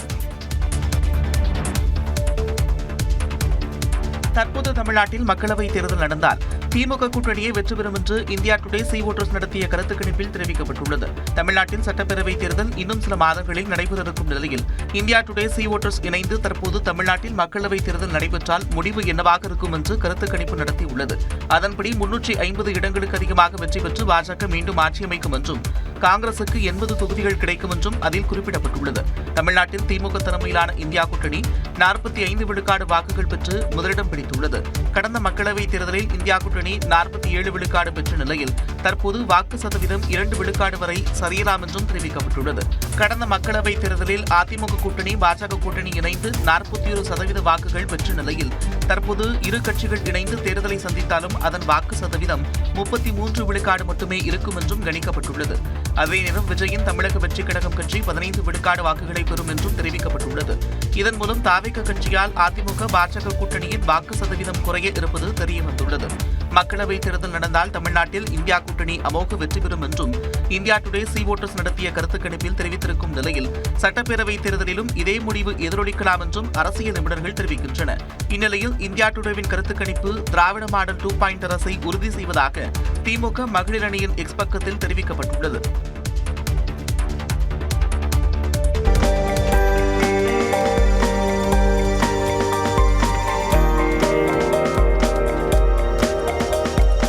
தற்போது தமிழ்நாட்டில் மக்களவைத் தேர்தல் நடந்தால் திமுக கூட்டணியை வெற்றி பெறும் என்று இந்தியா டுடே சி ஓட்டர்ஸ் நடத்திய கருத்து கணிப்பில் தெரிவிக்கப்பட்டுள்ளது. தமிழ்நாட்டில் சட்டப்பேரவைத் தேர்தல் இன்னும் சில மாதங்களில் நடைபெற இருக்கும் நிலையில் இந்தியா டுடே சி ஓட்டர்ஸ் இணைந்து தற்போது தமிழ்நாட்டில் மக்களவைத் தேர்தல் நடைபெற்றால் முடிவு என்னவாக இருக்கும் என்று கருத்து கணிப்பு நடத்தியுள்ளது. அதன்படி 350 இடங்களுக்கு அதிகமாக வெற்றி பெற்று பாஜக மீண்டும் ஆட்சி அமைக்கும் என்றும் காங்கிரசுக்கு 80 தொகுதிகள் கிடைக்கும் என்றும் அதில் குறிப்பிடப்பட்டுள்ளது. தமிழ்நாட்டில் திமுக தலைமையிலான இந்தியா கூட்டணி 45 விழுக்காடு வாக்குகள் பெற்று முதலிடம் பிடித்துள்ளது. கடந்த மக்களவைத் தேர்தலில் இந்தியா கூட்டணி 47 விழுக்காடு பெற்ற நிலையில் தற்போது வாக்கு சதவீதம் 2 விழுக்காடு வரை சரியலாம் என்றும் தெரிவிக்கப்பட்டுள்ளது. கடந்த மக்களவைத் தேர்தலில் அதிமுக கூட்டணி பாஜக கூட்டணி இணைந்து 41% வாக்குகள் பெற்ற நிலையில் தற்போது இரு கட்சிகள் இணைந்து தேர்தலை சந்தித்தாலும் அதன் வாக்கு சதவீதம் 33 விழுக்காடு மட்டுமே இருக்கும் என்றும் கணிக்கப்பட்டுள்ளது. அதே நேரம் விஜயின் தமிழக வெற்றிக் கழகம் கட்சி 15 விழுக்காடு வாக்குகளை பெறும் என்றும் தெரிவிக்கப்பட்டுள்ளது. இதன் மூலம் தாவேக கட்சியால் அதிமுக பாஜக கூட்டணியின் வாக்கு சதவீதம் குறைய இருப்பது தெரியவந்துள்ளது. மக்களவைத் தேர்தல் நடந்தால் தமிழ்நாட்டில் இந்தியா கூட்டணி அமோக வெற்றி பெறும் என்றும் இந்தியா டுடே சி ஓட்டர்ஸ் நடத்திய கருத்து கணிப்பில் தெரிவித்திருக்கும் நிலையில் சட்டப்பேரவைத் தேர்தலிலும் இதே முடிவு எதிரொலிக்கலாம் என்றும் அரசியல் நிபுணர்கள் தெரிவிக்கின்றனர். இந்நிலையில் இந்தியா டுடேவின் கருத்து கணிப்பு திராவிட மாடல் 2.0 அரசை உறுதி செய்வதாக திமுக மகளிர் அணியின் எக்ஸ் பக்கத்தில் தெரிவிக்கப்பட்டுள்ளது.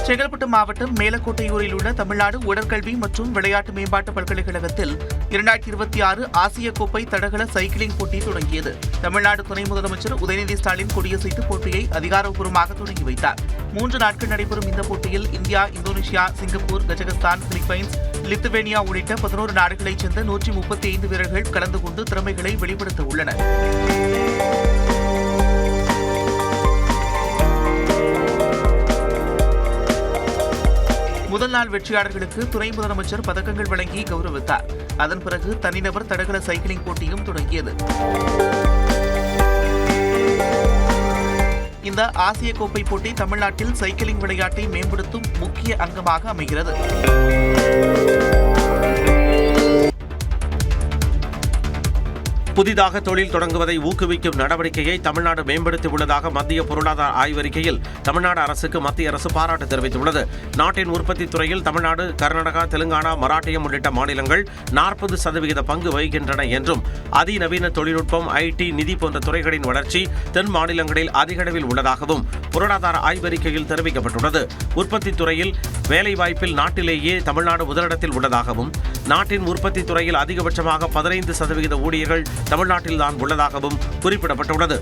செங்கல்பட்டு மாவட்டம் மேலக்கோட்டையூரில் உள்ள தமிழ்நாடு உடற்கல்வி மற்றும் விளையாட்டு மேம்பாட்டு பல்கலைக்கழகத்தில் 2026 ஆசிய கோப்பை தடகள சைக்கிளிங் போட்டி தொடங்கியது. தமிழ்நாடு துணை முதலமைச்சர் உதயநிதி ஸ்டாலின் கொடியசைத்து போட்டியை அதிகாரப்பூர்வமாக தொடங்கி வைத்தார். 3 நாட்கள் நடைபெறும் இந்த போட்டியில் India, Indonesia, Singapore, Kazakhstan, Philippines, Lithuania உள்ளிட்ட 11 நாடுகளைச் சேர்ந்த 135 வீரர்கள் கலந்து கொண்டு திறமைகளை வெளிப்படுத்த உள்ளனர். முதல் நாள் வெற்றியாளர்களுக்கு துணை முதலமைச்சர் பதக்கங்கள் வழங்கி கௌரவித்தார். அதன் பிறகு தனிநபர் தடகள சைக்கிளிங் போட்டியும் தொடங்கியது. இந்த ஆசிய கோப்பை போட்டி தமிழ்நாட்டில் சைக்கிளிங் விளையாட்டை மேம்படுத்தும் முக்கிய அங்கமாக அமைகிறது. புதிதாக தொழில் தொடங்குவதை ஊக்குவிக்கும் நடவடிக்கையை தமிழ்நாடு மேம்படுத்தியுள்ளதாக மத்திய பொருளாதார ஆய்வறிக்கையில் தமிழ்நாடு அரசுக்கு மத்திய அரசு பாராட்டு தெரிவித்துள்ளது. நாட்டின் உற்பத்தி துறையில் தமிழ்நாடு, கர்நாடகா, தெலுங்கானா, மராட்டியம் உள்ளிட்ட மாநிலங்கள் 40% பங்கு வகிக்கின்றன என்றும் அதிநவீன தொழில்நுட்பம், IT, நிதி போன்ற துறைகளின் வளர்ச்சி தென் மாநிலங்களில் அதிக அளவில் உள்ளதாகவும் பொருளாதார ஆய்வறிக்கையில் தெரிவிக்கப்பட்டுள்ளது. உற்பத்தி துறையில் வேலைவாய்ப்பில் நாட்டிலேயே தமிழ்நாடு முதலிடத்தில் உள்ளதாகவும் நாட்டின் உற்பத்தி துறையில் அதிகபட்சமாக 15% ஊழியர்கள் தமிழ்நாட்டில்தான் உள்ளதாகவும் குறிப்பிடப்பட்டுள்ளது.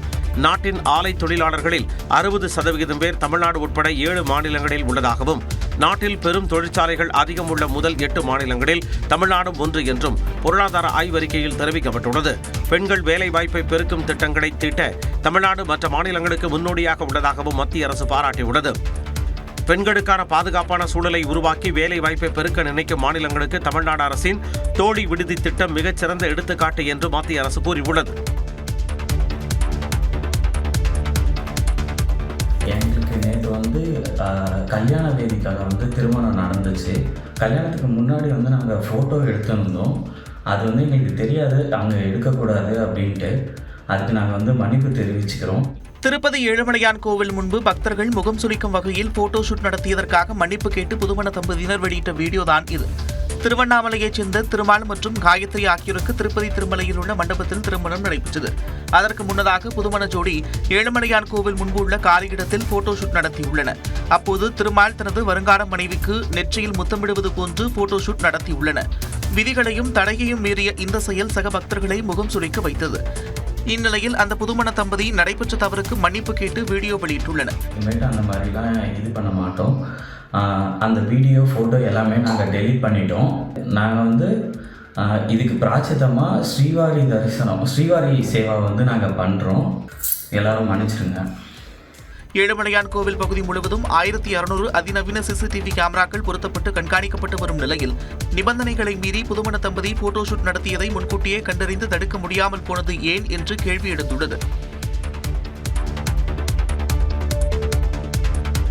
நாட்டின் ஆலை தொழிலாளர்களில் 60% பேர் தமிழ்நாடு உட்பட 7 மாநிலங்களில் உள்ளதாகவும் நாட்டில் பெரும் தொழிற்சாலைகள் அதிகம் உள்ள முதல் 8 மாநிலங்களில் தமிழ்நாடும் ஒன்று என்றும் பொருளாதார ஆய்வறிக்கையில் தெரிவிக்கப்பட்டுள்ளது. பெண்கள் வேலைவாய்ப்பை பெருக்கும் திட்டங்களை தீட்ட தமிழ்நாடு மற்ற மாநிலங்களுக்கு முன்னோடியாக உள்ளதாகவும் மத்திய அரசு பாராட்டியுள்ளது. பெண்களுக்கான பாதுகாப்பான சூழலை உருவாக்கி வேலை வாய்ப்பை பெருக்க நினைக்கும் மாநிலங்களுக்கு தமிழ்நாடு அரசின் தோழி விடுதி திட்டம் மிகச்சிறந்த எடுத்துக்காட்டு என்று மத்திய அரசு கூறியுள்ளது. எங்களுக்கு நேற்று கல்யாண வேதிக்காக திருமணம் நடந்துச்சு. கல்யாணத்துக்கு முன்னாடி நாங்கள் ஃபோட்டோ எடுத்துருந்தோம். அது எங்களுக்கு தெரியாது அங்கே எடுக்கக்கூடாது அப்படின்ட்டு. அதுக்கு நாங்கள் மன்னிப்பு தெரிவிச்சுக்கிறோம். திருப்பதி ஏழுமலையான் கோவில் முன்பு பக்தர்கள் முகம் சுளிக்கும் வகையில் போட்டோ ஷூட் நடத்தியதற்காக மன்னிப்பு கேட்டு புதுமண தம்பதியினர் வெளியிட்ட வீடியோ தான் இது. திருவண்ணாமலையைச் சேர்ந்த திருமால் மற்றும் காயத்ரி ஆகியோருக்கு திருப்பதி திருமலையில் உள்ள மண்டபத்தில் திருமணம் நடைபெற்றது. அதற்கு முன்னதாக புதுமண ஜோடி ஏழுமலையான் கோவில் முன்பு உள்ள காலியிடத்தில் போட்டோ ஷூட் நடத்தியுள்ளனர். அப்போது திருமால் தனது வருங்கால மனைவிக்கு நெற்றியில் முத்தமிடுவது போன்று போட்டோ ஷூட் நடத்தியுள்ளனர். விதிகளையும் தடையையும் மீறிய இந்த செயல் சக பக்தர்களை முகம் சுளிக்க வைத்தது. இந்நிலையில் அந்த புதுமண தம்பதி நடைபெற்ற தவறுக்கு மன்னிப்பு கேட்டு வீடியோ வெளியிட்டுள்ளனர். அந்த மாதிரிலாம் இது பண்ண மாட்டோம். அந்த வீடியோ ஃபோட்டோ எல்லாமே நாங்கள் டெலீட் பண்ணிட்டோம். நாங்கள் இதுக்கு பிராச்சித்தமாக ஸ்ரீவாரி சேவா நாங்கள் பண்ணுறோம். எல்லாரும் மன்னிச்சிடுங்க. ஏழுமலையான் கோவில் பகுதி முழுவதும் 1600 அதிநவீன CCTV கேமராக்கள் பொருத்தப்பட்டு கண்காணிக்கப்பட்டு வரும் நிலையில் நிபந்தனைகளை மீறி புதுமண தம்பதி போட்டோ ஷூட் நடத்தியதை முன்கூட்டியே கண்டறிந்து தடுக்க முடியாமல் போனது ஏன் என்று கேள்வி எழுந்துள்ளது.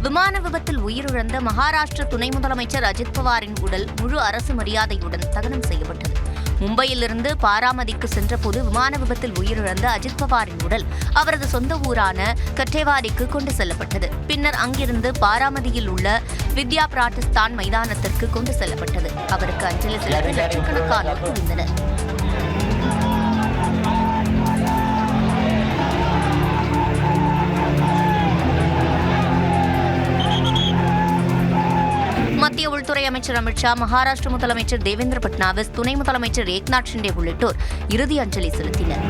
விமான விபத்தில் உயிரிழந்த மகாராஷ்டிர துணை முதலமைச்சர் அஜித் பவாரின் உடல் முழு அரசு மரியாதையுடன் தகனம் செய்யப்பட்டது. மும்பையிலிருந்து பாராமதிக்கு சென்றபோது விமான விபத்தில் உயிரிழந்த அஜித் பவாரின் உடல் அவரது சொந்த ஊரான கட்டேவாடிக்கு கொண்டு செல்லப்பட்டது. பின்னர் அங்கிருந்து பாராமதியில் உள்ள வித்யா பிராட்டிஸ்தான் மைதானத்திற்கு கொண்டு செல்லப்பட்டது. அவருக்கு அஞ்சலி செலுத்த லட்சக்கணக்கானோர் குவிந்தனர். மத்திய உள்துறை அமைச்சர் அமித்ஷா, மகாராஷ்டிர முதலமைச்சர் தேவேந்திர பட்னாவிஸ், துணை முதலமைச்சர் ஏக்நாத் ஷிண்டே உள்ளிட்டோர் இறுதி அஞ்சலி செலுத்தினர்.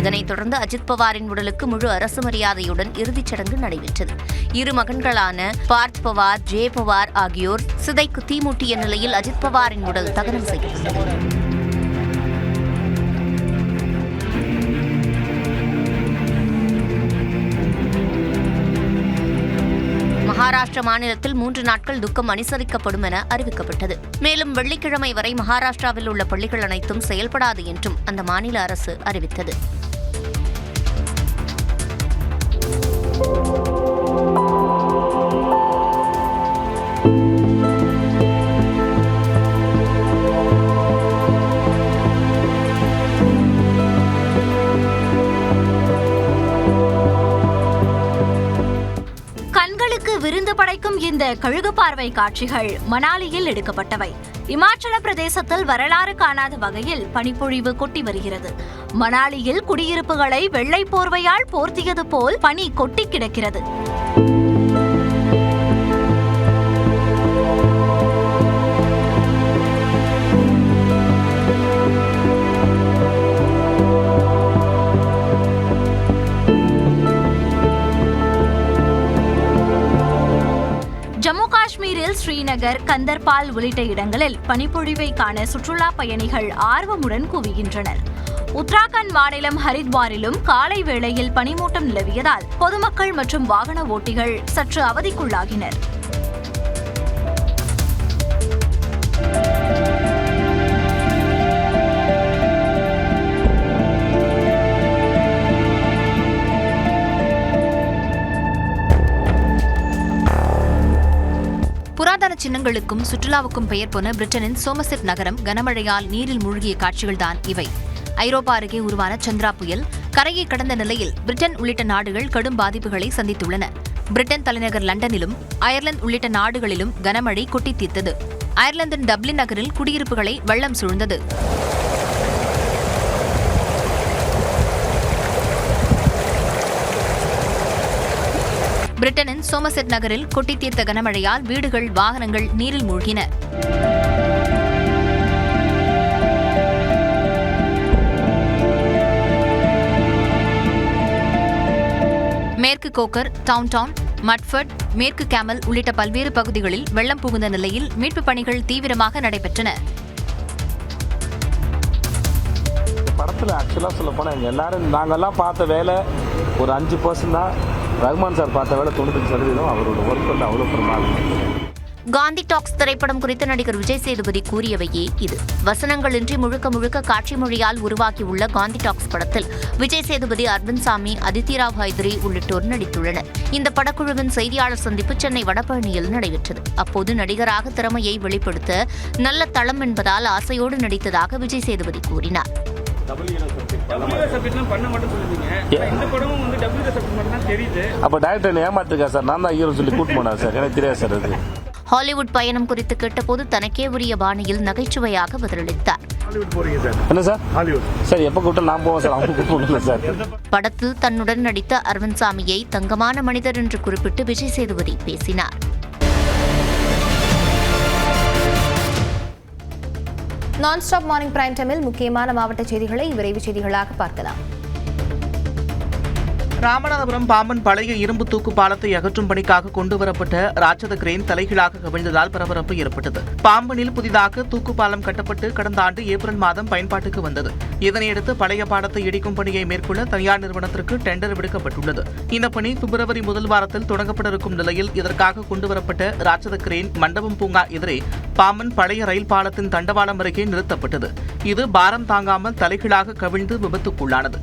இதனைத் தொடர்ந்து அஜித் பவாரின் உடலுக்கு முழு அரசு மரியாதையுடன் இறுதிச் சடங்கு நடைபெற்றது. இரு மகன்களான பார்த் பவார், ஜே பவார் ஆகியோர் சிதைக்கு தீமூட்டிய நிலையில் அஜித் பவாரின் உடல் தகனம் செய்யப்பட்டது. மகாராஷ்டிர மாநிலத்தில் 3 நாட்கள் துக்கம் அனுசரிக்கப்படும் என அறிவிக்கப்பட்டது. மேலும் வெள்ளிக்கிழமை வரை மகாராஷ்டிராவில் உள்ள பள்ளிகள் அனைத்தும் செயல்படாது என்றும் அந்த மாநில அரசு அறிவித்தது. விருந்து படைக்கும் இந்த கழுகு பார்வை காட்சிகள் மணாலியில் எடுக்கப்பட்டவை. இமாச்சல பிரதேசத்தில் வரலாறு காணாத வகையில் பனிப்பொழிவு கொட்டி வருகிறது. மணாலியில் குடியிருப்புகளை வெள்ளை போர்வையால் போர்த்தியது போல் பனி கொட்டி கிடக்கிறது. ஜம்மு காஷ்மீரில் ஸ்ரீநகர், கந்தர்பால் உள்ளிட்ட இடங்களில் பனிப்பொழிவை காண சுற்றுலா பயணிகள் ஆர்வமுடன் குவிகின்றனர். உத்தராகண்ட் மாநிலம் ஹரித்வாரிலும் காலை வேளையில் பனிமூட்டம் நிலவியதால் பொதுமக்கள் மற்றும் வாகன ஓட்டிகள் சற்று அவதிக்குள்ளாகினர். புராதன சின்னங்களுக்கும் சுற்றுலாவுக்கும் பெயர் போன பிரிட்டனின் சோமர்செட் நகரம் கனமழையால் நீரில் மூழ்கிய காட்சிகள்தான் இவை. ஐரோப்பா அருகே உருவான சந்திரா புயல் கரையை கடந்த நிலையில் பிரிட்டன் உள்ளிட்ட நாடுகள் கடும் பாதிப்புகளை சந்தித்துள்ளன. பிரிட்டன் தலைநகர் லண்டனிலும் அயர்லாந்து உள்ளிட்ட நாடுகளிலும் கனமழை கொட்டி தீர்த்தது. அயர்லாந்தின் டப்ளின் நகரில் குடியிருப்புகளை வெள்ளம் சூழ்ந்தது. பிரிட்டனின் சோமர்செட் நகரில் கொட்டி தீர்த்த கனமழையால் வீடுகள், வாகனங்கள் நீரில் மூழ்கின. மேற்கு கோக்கர், டவுன்டவுன், மட்ஃபர்ட், மேற்கு கேமல் உள்ளிட்ட பல்வேறு பகுதிகளில் வெள்ளம் புகுந்த நிலையில் மீட்புப் பணிகள் தீவிரமாக நடைபெற்றன. படத்தில் ஆக்சுவலாக சொல்ல போனால் எங்கள் எல்லாரும் நாங்கள்லாம் பார்த்த வேலை ஒரு 5% தான். ரகுமான் சார் பார்த்த வேலை 95% அவரோட ஒர்க் வந்து அவ்வளோ பிரமாதம். காந்தி டாக்ஸ் திரைப்படம் குறித்து நடிகர் விஜய் சேதுபதி கூறியவையே இது. வசனங்களின்றி முழுக்க முழுக்க காட்சி மொழியால் உருவாக்கியுள்ள காந்தி டாக்ஸ் படத்தில் விஜய் சேதுபதி, அரவிந்த் சாமி, அதித்திராவ் ஹைதரி உள்ளிட்டோர் நடித்துள்ளனர். இந்த படக்குழுவின் செய்தியாளர் சந்திப்பு சென்னை வடபழனியில் நடைபெற்றது. அப்போது நடிகராக திறமையை வெளிப்படுத்த நல்ல தளம் என்பதால் ஆசையோடு நடித்ததாக விஜய் சேதுபதி கூறினார். அப்போ டைரக்டர் ஏமாத்துக்கா சார், நான் தான் ஹீரோ சொல்லி கூட்டு போனா சார், எனக்கு தெரியாது சார். அது ஹாலிவுட் பயணம் குறித்து கேட்டபோது தனக்கே உரிய பாணியில் நகைச்சுவையாக பதிலளித்தார். என்ன சார் ஹாலிவுட் சார் எப்போ கூட்டம் நான் போவேன் சார், அவங்க கூப்பிடல சார். படத்தில் தன்னுடன் நடித்த அரவிந்த் சாமியை தங்கமான மனிதர் என்று குறிப்பிட்டு விஜய் சேதுபதி பேசினார். நான்-ஸ்டாப் மார்னிங் பிரைம் டைமில் முக்கியமான மாவட்ட செய்திகளை விரைவு செய்திகளாக பார்க்கலாம். ராமநாதபுரம் பாம்பன் பழைய இரும்பு தூக்கு பாலத்தை அகற்றும் பணிக்காக கொண்டுவரப்பட்ட ராட்சத கிரேன் தலைகீழாக கவிழ்ந்ததால் பரபரப்பு ஏற்பட்டது. பாம்பனில் புதிதாக தூக்கு பாலம் கட்டப்பட்டு கடந்த ஆண்டு ஏப்ரல் மாதம் பயன்பாட்டுக்கு வந்தது. இதனையடுத்து பழைய பாலத்தை இடிக்கும் பணியை மேற்கொள்ள தனியார் நிறுவனத்திற்கு டெண்டர் விடுக்கப்பட்டுள்ளது. இந்த பணி பிப்ரவரி முதல் வாரத்தில் தொடங்கப்பட இருக்கும் நிலையில் இதற்காக கொண்டுவரப்பட்ட ராட்சத கிரேன் மண்டபம் பூங்கா எதிரே பாம்பன் பழைய ரயில் பாலத்தின் தண்டவாளம் அருகே நிறுத்தப்பட்டது. இது பாரம் தாங்காமல் தலைகீழாக கவிழ்ந்து விபத்துக்குள்ளானது.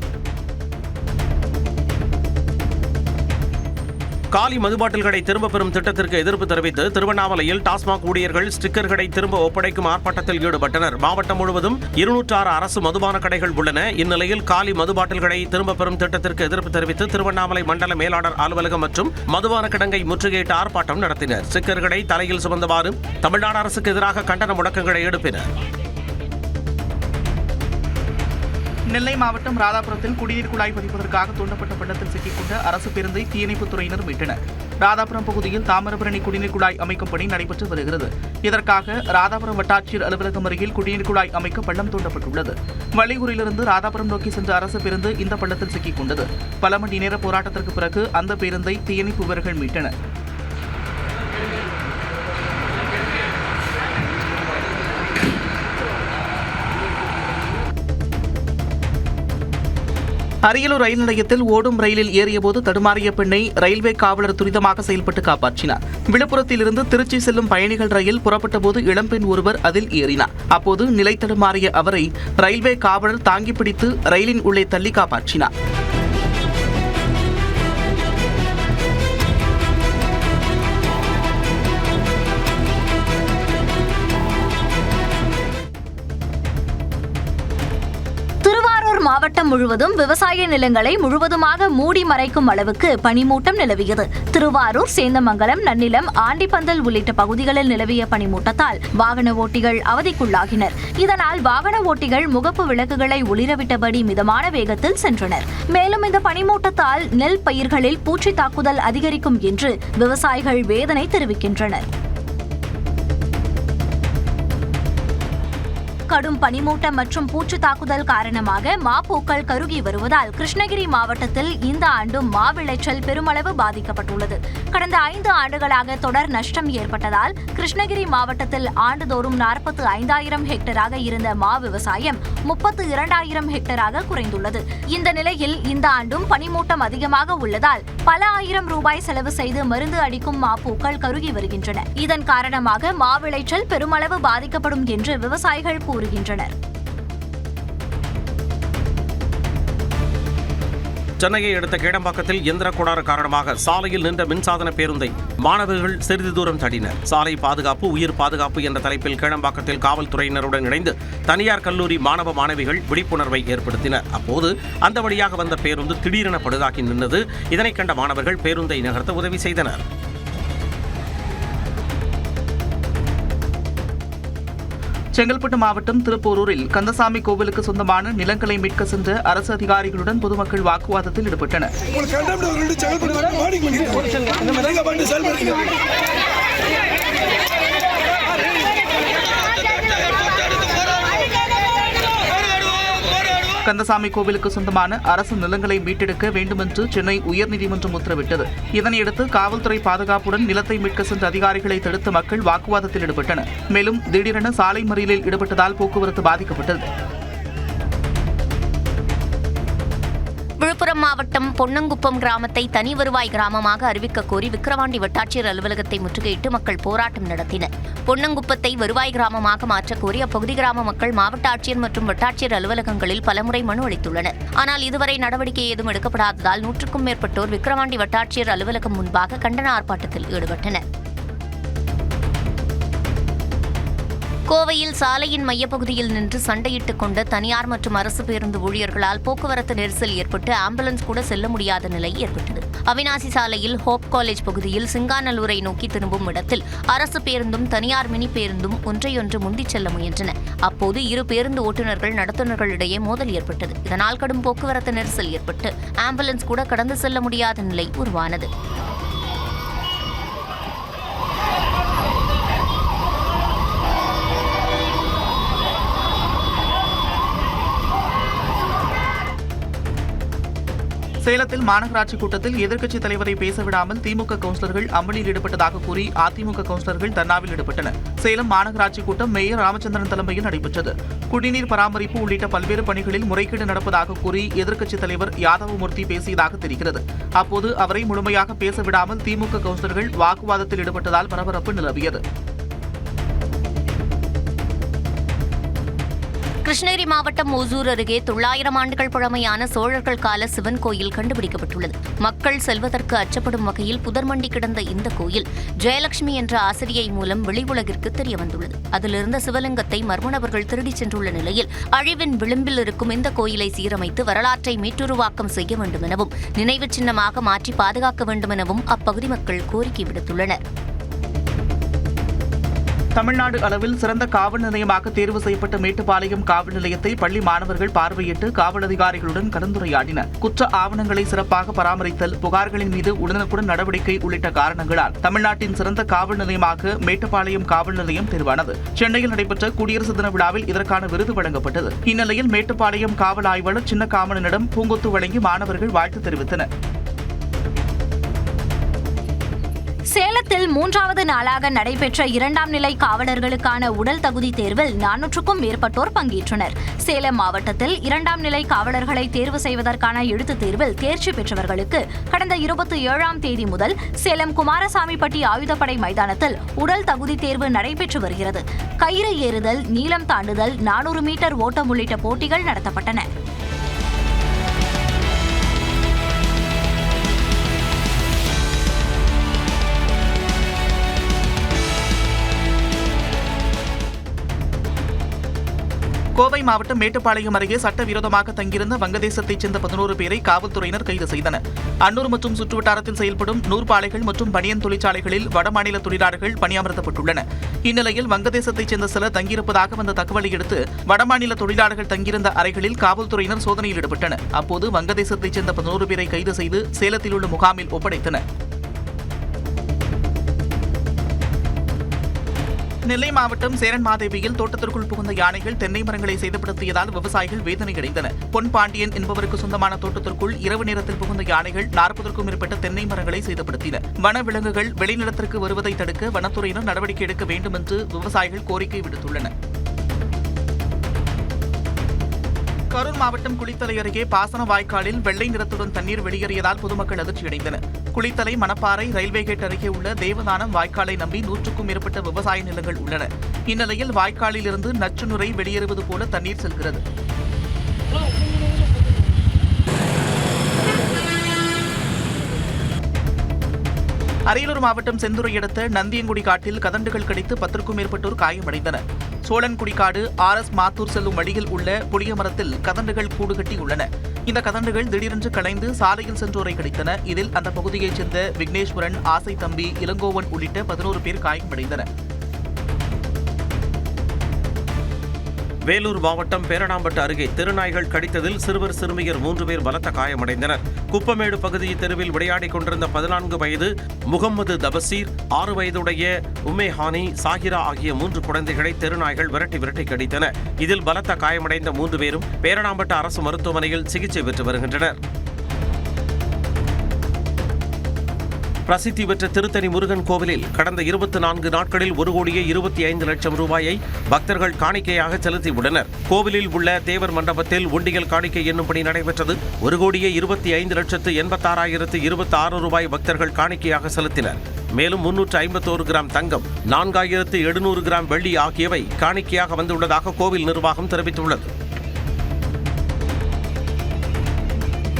காலி மதுபாட்டில்களை திரும்பப் பெறும் திட்டத்திற்கு எதிர்ப்பு தெரிவித்து திருவண்ணாமலையில் டாஸ்மாக் ஊழியர்கள் ஸ்டிக்கர்களை திரும்ப ஒப்படைக்கும் ஆர்ப்பாட்டத்தில் ஈடுபட்டனர். மாவட்டம் முழுவதும் 206 அரசு மதுபான கடைகள் உள்ளன. இந்நிலையில் காலி மதுபாட்டில்களை திரும்பப் பெறும் திட்டத்திற்கு எதிர்ப்பு தெரிவித்து திருவண்ணாமலை மண்டல மேலாளர் அலுவலகம் மற்றும் மதுபான கிடங்கை முற்றுகையிட்டு ஆர்ப்பாட்டம் நடத்தினர். ஸ்டிக்கர்களை தலையில் சுமந்தவாறு தமிழ்நாடு அரசுக்கு எதிராக கண்டன முழக்கங்களை எழுப்பினர். நெல்லை மாவட்டம் ராதாபுரத்தில் குடிநீர் குழாய் பதிப்பதற்காக தூண்டப்பட்ட பள்ளத்தில் சிக்கிக்கொண்ட அரசு பேருந்தை தீயணைப்புத் துறையினர் மீட்டனர். ராதாபுரம் பகுதியில் தாமிரபரணி குடிநீர் குழாய் அமைக்கும் பணி நடைபெற்று வருகிறது. இதற்காக ராதாபுரம் வட்டாட்சியர் அலுவலகம் அருகில் குடிநீர் குழாய் அமைக்க பள்ளம் தோண்டப்பட்டுள்ளது. வள்ளியூரிலிருந்து ராதாபுரம் நோக்கி சென்ற அரசு பேருந்து இந்த பள்ளத்தில் சிக்கிக்கொண்டது. பல மணி நேர போராட்டத்திற்கு பிறகு அந்த பேருந்தை தீயணைப்பு வீரர்கள் மீட்டனர். அரியலூர் ரயில் நிலையத்தில் ஓடும் ரயிலில் ஏறியபோது தடுமாறிய பெண்ணை ரயில்வே காவலர் துரிதமாக செயல்பட்டு காப்பாற்றினார். விழுப்புரத்திலிருந்து திருச்சி செல்லும் பயணிகள் ரயில் புறப்பட்டபோது இளம்பெண் ஒருவர் அதில் ஏறினார். அப்போது நிலை தடுமாறிய அவரை ரயில்வே காவலர் தாங்கி பிடித்து ரயிலின் உள்ளே தள்ளி காப்பாற்றினார். மாவட்டம் முழுவதும் விவசாய நிலங்களை முழுவதுமாக மூடி மறைக்கும் அளவுக்கு பனிமூட்டம் நிலவியது. திருவாரூர், சேந்தமங்கலம், நன்னிலம், ஆண்டிப்பந்தல் உள்ளிட்ட பகுதிகளில் நிலவிய பனிமூட்டத்தால் வாகன ஓட்டிகள் அவதிக்குள்ளாகினர். இதனால் வாகன ஓட்டிகள் முகப்பு விளக்குகளை ஒளிரவிட்டபடி மிதமான வேகத்தில் சென்றனர். மேலும் இந்த பனிமூட்டத்தால் நெல் பயிர்களில் பூச்சி தாக்குதல் அதிகரிக்கும் என்று விவசாயிகள் வேதனை தெரிவிக்கின்றனர். கடும் பனிமூட்டம் மற்றும் பூச்சி தாக்குதல் காரணமாக மாப்பூக்கள் கருகி வருவதால் கிருஷ்ணகிரி மாவட்டத்தில் இந்த ஆண்டும் மா விளைச்சல் பெருமளவு பாதிக்கப்பட்டுள்ளது. கடந்த 5 ஆண்டுகளாக தொடர் நஷ்டம் ஏற்பட்டதால் கிருஷ்ணகிரி மாவட்டத்தில் ஆண்டுதோறும் 45,000 ஹெக்டராக இருந்த மா விவசாயம் 32,000 ஹெக்டராக குறைந்துள்ளது. இந்த நிலையில் இந்த ஆண்டும் பனிமூட்டம் அதிகமாக உள்ளதால் பல ஆயிரம் ரூபாய் செலவு செய்து மருந்து அடிக்கும் மாப்பூக்கள் கருகி வருகின்றன. இதன் காரணமாக மா விளைச்சல் பெருமளவு பாதிக்கப்படும் என்று விவசாயிகள் கூறுகின்றனர். சென்னையை அடுத்த கேடம்பாக்கத்தில் இயந்திர கோளாறு காரணமாக சாலையில் நின்ற மின்சாதன பேருந்தை மாணவர்கள் சிறிது தூரம் தள்ளினர். சாலை பாதுகாப்பு உயிர் பாதுகாப்பு என்ற தலைப்பில் கேடம்பாக்கத்தில் காவல்துறையினருடன் இணைந்து தனியார் கல்லூரி மாணவ மாணவிகள் விழிப்புணர்வை ஏற்படுத்தினர். அப்போது அந்த வழியாக வந்த பேருந்து திடீரென பழுதாகி நின்றது. இதனை கண்ட மாணவர்கள் பேருந்தை நகர்த்த உதவி செய்தனர். செங்கல்பட்டு மாவட்டம் திருப்போரூரில் கந்தசாமி கோவிலுக்கு சொந்தமான நிலங்களை மீட்க சென்ற அரசு அதிகாரிகளுடன் பொதுமக்கள் வாக்குவாதத்தில் ஈடுபட்டனர். கந்தசாமி கோவிலுக்கு சொந்தமான அரசு நிலங்களை மீட்டெடுக்க வேண்டுமென்று சென்னை உயர்நீதிமன்றம் உத்தரவிட்டது. இதனையடுத்து காவல்துறை பாதுகாப்புடன் நிலத்தை மீட்க சென்ற அதிகாரிகளை தடுத்த மக்கள் வாக்குவாதத்தில் ஈடுபட்டனர். மேலும் திடீரென சாலை மறியலில் ஈடுபட்டதால் போக்குவரத்து பாதிக்கப்பட்டது. விழுப்புரம் மாவட்டம் பொன்னங்குப்பம் கிராமத்தை தனி வருவாய் கிராமமாக அறிவிக்க கோரி விக்கிரவாண்டி வட்டாட்சியர் அலுவலகத்தை முற்றுகையிட்டு மக்கள் போராட்டம் நடத்தினர். பொன்னங்குப்பத்தை வருவாய் கிராமமாக மாற்றக் கோரி அப்பகுதி கிராம மக்கள் மாவட்ட ஆட்சியர் மற்றும் வட்டாட்சியர் அலுவலகங்களில் பலமுறை மனு அளித்துள்ளனர். ஆனால் இதுவரை நடவடிக்கை ஏதும் எடுக்கப்படாததால் 100க்கும் மேற்பட்டோர் விக்கிரவாண்டி வட்டாட்சியர் அலுவலகம் முன்பாக கண்டன ஆர்ப்பாட்டத்தில் ஈடுபட்டனர். கோவையில் சாலையின் மையப்பகுதியில் நின்று சண்டையிட்டுக் கொண்ட தனியார் மற்றும் அரசு பேருந்து ஊழியர்களால் போக்குவரத்து நெரிசல் ஏற்பட்டு ஆம்புலன்ஸ் கூட செல்ல முடியாத நிலை ஏற்பட்டது. அவினாசி சாலையில் ஹோப் காலேஜ் பகுதியில் சிங்காநல்லூரை நோக்கி திரும்பும் இடத்தில் அரசு பேருந்தும் தனியார் மினி பேருந்தும் ஒன்றையொன்று முந்திச் செல்ல முயன்றன. அப்போது இரு பேருந்து ஓட்டுநர்கள் நடத்துனர்களிடையே மோதல் ஏற்பட்டது. இதனால் கடும் போக்குவரத்து நெரிசல் ஏற்பட்டு ஆம்புலன்ஸ் கூட கடந்து செல்ல முடியாத நிலை உருவானது. சேலத்தில் மாநகராட்சி கூட்டத்தில் எதிர்க்கட்சித் தலைவரை பேசவிடாமல் திமுக கவுன்சிலர்கள் அமளியில் ஈடுபட்டதாக கூறி அதிமுக கவுன்சிலர்கள் தர்ணாவில் ஈடுபட்டனர். சேலம் மாநகராட்சி கூட்டம் மேயர் ராமச்சந்திரன் தலைமையில் நடைபெற்றது. குடிநீர் பராமரிப்பு உள்ளிட்ட பல்வேறு பணிகளில் முறைகேடு நடப்பதாக கூறி எதிர்க்கட்சித் தலைவர் யாதவமூர்த்தி பேசியதாக தெரிகிறது. அப்போது அவரை முழுமையாக பேசவிடாமல் திமுக கவுன்சிலர்கள் வாக்குவாதத்தில் ஈடுபட்டதால் பரபரப்பு நிலவியது. கிருஷ்ணகிரி மாவட்டம் ஓசூர் அருகே 900 ஆண்டுகள் பழமையான சோழர்கள் கால சிவன் கோயில் கண்டுபிடிக்கப்பட்டுள்ளது. மக்கள் செல்வதற்கு அச்சப்படும் வகையில் புதர்மண்டி கிடந்த இந்த கோயில் ஜெயலட்சுமி என்ற ஆசிரியை மூலம் வெளி உலகிற்கு தெரியவந்துள்ளது. அதிலிருந்த சிவலிங்கத்தை மர்ம நபர்கள் திருடிச் சென்றுள்ள நிலையில் அழிவின் விளிம்பில் இருக்கும் இந்த கோயிலை சீரமைத்து வரலாற்றை மீட்டுருவாக்கம் செய்ய வேண்டும் எனவும் நினைவு சின்னமாக மாற்றி பாதுகாக்க வேண்டும் எனவும் அப்பகுதி மக்கள் கோரிக்கை விடுத்துள்ளனர். தமிழ்நாடு அளவில் சிறந்த காவல் நிலையமாக தேர்வு செய்யப்பட்ட மேட்டுப்பாளையம் காவல் நிலையத்தை பள்ளி மாணவர்கள் பார்வையிட்டு காவல் அதிகாரிகளுடன் கலந்துரையாடினர். குற்ற ஆவணங்களை சிறப்பாக பராமரித்தல், புகார்களின் மீது உடனுக்குடன் நடவடிக்கை உள்ளிட்ட காரணங்களால் தமிழ்நாட்டின் சிறந்த காவல் நிலையமாக மேட்டுப்பாளையம் காவல் நிலையம் தேர்வானது. சென்னையில் நடைபெற்ற குடியரசு தின விழாவில் இதற்கான விருது வழங்கப்பட்டது. இந்நிலையில் மேட்டுப்பாளையம் காவல் ஆய்வாளர் சின்ன காமனிடம் பூங்கொத்து வழங்கி மாணவர்கள் வாழ்த்து தெரிவித்தனர். சேலத்தில் 3வது நாளாக நடைபெற்ற 2ஆம் நிலை காவலர்களுக்கான உடல் தகுதி தேர்வில் 400க்கும் மேற்பட்டோர் பங்கேற்றனர். சேலம் மாவட்டத்தில் 2ஆம் நிலை காவலர்களை தேர்வு செய்வதற்கான எழுத்துத் தேர்வில் தேர்ச்சி பெற்றவர்களுக்கு கடந்த 27ஆம் தேதி முதல் சேலம் குமாரசாமிப்பட்டி ஆயுதப்படை மைதானத்தில் உடல் தகுதி தேர்வு நடைபெற்று வருகிறது. கயிறு ஏறுதல், நீளம் தாண்டுதல், 400 மீட்டர் ஓட்டம் உள்ளிட்ட போட்டிகள் நடத்தப்பட்டன. கோவை மாவட்டம் மேட்டுப்பாளையம் அருகே சட்டவிரோதமாக தங்கியிருந்த வங்கதேசத்தைச் சேர்ந்த 11 பேரை காவல்துறையினர் கைது செய்தனர். அன்னூர் மற்றும் சுற்றுவட்டாரத்தில் செயல்படும் நூற்பாலைகள் மற்றும் பனியன் தொழிற்சாலைகளில் வடமாநில தொழிலாளர்கள் பணியமர்த்தப்பட்டுள்ளனர். இந்நிலையில் வங்கதேசத்தைச் சேர்ந்த சிலர் தங்கியிருப்பதாக வந்த தகவலை அடுத்து வடமாநில தொழிலாளர்கள் தங்கியிருந்த அறைகளில் காவல்துறையினர் சோதனையில் ஈடுபட்டனர். அப்போது வங்கதேசத்தைச் சேர்ந்த 11 பேரை கைது செய்து சேலத்தில் உள்ள முகாமில் ஒப்படைத்தனர். நெல்லை மாவட்டம் சேரன்மாதேவியில் தோட்டத்திற்குள் புகுந்த யானைகள் தென்னை மரங்களை சேதப்படுத்தியதால் விவசாயிகள் வேதனையடைந்தனர். பொன் பாண்டியன் என்பவருக்கு சொந்தமான தோட்டத்திற்குள் இரவு நேரத்தில் புகுந்த யானைகள் 40க்கும் மேற்பட்ட தென்னை மரங்களை சேதப்படுத்தின. வன விலங்குகள் வெளிநிலத்திற்கு வருவதை தடுக்க வனத்துறையினர் நடவடிக்கை எடுக்க வேண்டும் என்று விவசாயிகள் கோரிக்கை விடுத்துள்ளனர். கரூர் மாவட்டம் குளித்தலை அருகே பாசன வாய்க்காலில் வெள்ளை நிறத்துடன் தண்ணீர் வெளியேறியதால் பொதுமக்கள் அதிர்ச்சியடைந்தனர். குளித்தலை, மணப்பாறை ரயில்வே கேட் அருகே உள்ள தேவதானம் வாய்க்காலை நம்பி 100க்கும் மேற்பட்ட விவசாய நிலங்கள் உள்ளன. இந்நிலையில் வாய்க்காலில் இருந்து நச்சு நுரை வெளியேறுவது போல தண்ணீர் செல்கிறது. அரியலூர் மாவட்டம் செந்துறை அடுத்த நந்தியங்குடி காட்டில் கதண்டுகள் கடித்து 10க்கும் மேற்பட்டோர் காயமடைந்தனர். சோழன்குடிக்காடு RS மாத்தூர் செல்லும் வழியில் உள்ள புளிய மரத்தில் கதண்டுகள் கூடு கட்டியுள்ளன. இந்த கதண்டுகள் திடீரென்று கலைந்து சாலையில் சென்றோரை கடித்தன. இதில் அந்த பகுதியைச் சேர்ந்த விக்னேஸ்வரன், ஆசை தம்பி, இளங்கோவன் உள்ளிட்ட 11 பேர் காயமடைந்தனர். வேலூர் மாவட்டம் பேரணாம்பட்டு அருகே தெருநாய்கள் கடித்ததில் சிறுவர் சிறுமியர் 3 பேர் பலத்த காயமடைந்தனர். குப்பமேடு பகுதி தெருவில் விளையாடிக் கொண்டிருந்த 14 வயது முகம்மது தபசீர், 6 வயதுடைய உம்மேஹானி, சாஹிரா ஆகிய 3 குழந்தைகளை தெருநாய்கள் விரட்டி கடித்தன. இதில் பலத்த காயமடைந்த 3 பேரும் பேரணாம்பட்டு அரசு மருத்துவமனையில் சிகிச்சை பெற்று வருகின்றனர். பிரசித்தி பெற்ற திருத்தணி முருகன் கோவிலில் கடந்த 24 நாட்களில் 1,25,00,000 ரூபாயை பக்தர்கள் காணிக்கையாக செலுத்தியுள்ளனர். கோவிலில் உள்ள தேவர் மண்டபத்தில் உண்டியல் காணிக்கை என்னும் பணி நடைபெற்றது. 1,25,86,026 ரூபாய் பக்தர்கள் காணிக்கையாக செலுத்தினர். மேலும் 351 கிராம் தங்கம், 4,700 கிராம் வெள்ளி ஆகியவை காணிக்கையாக வந்துள்ளதாக கோவில் நிர்வாகம் தெரிவித்துள்ளது.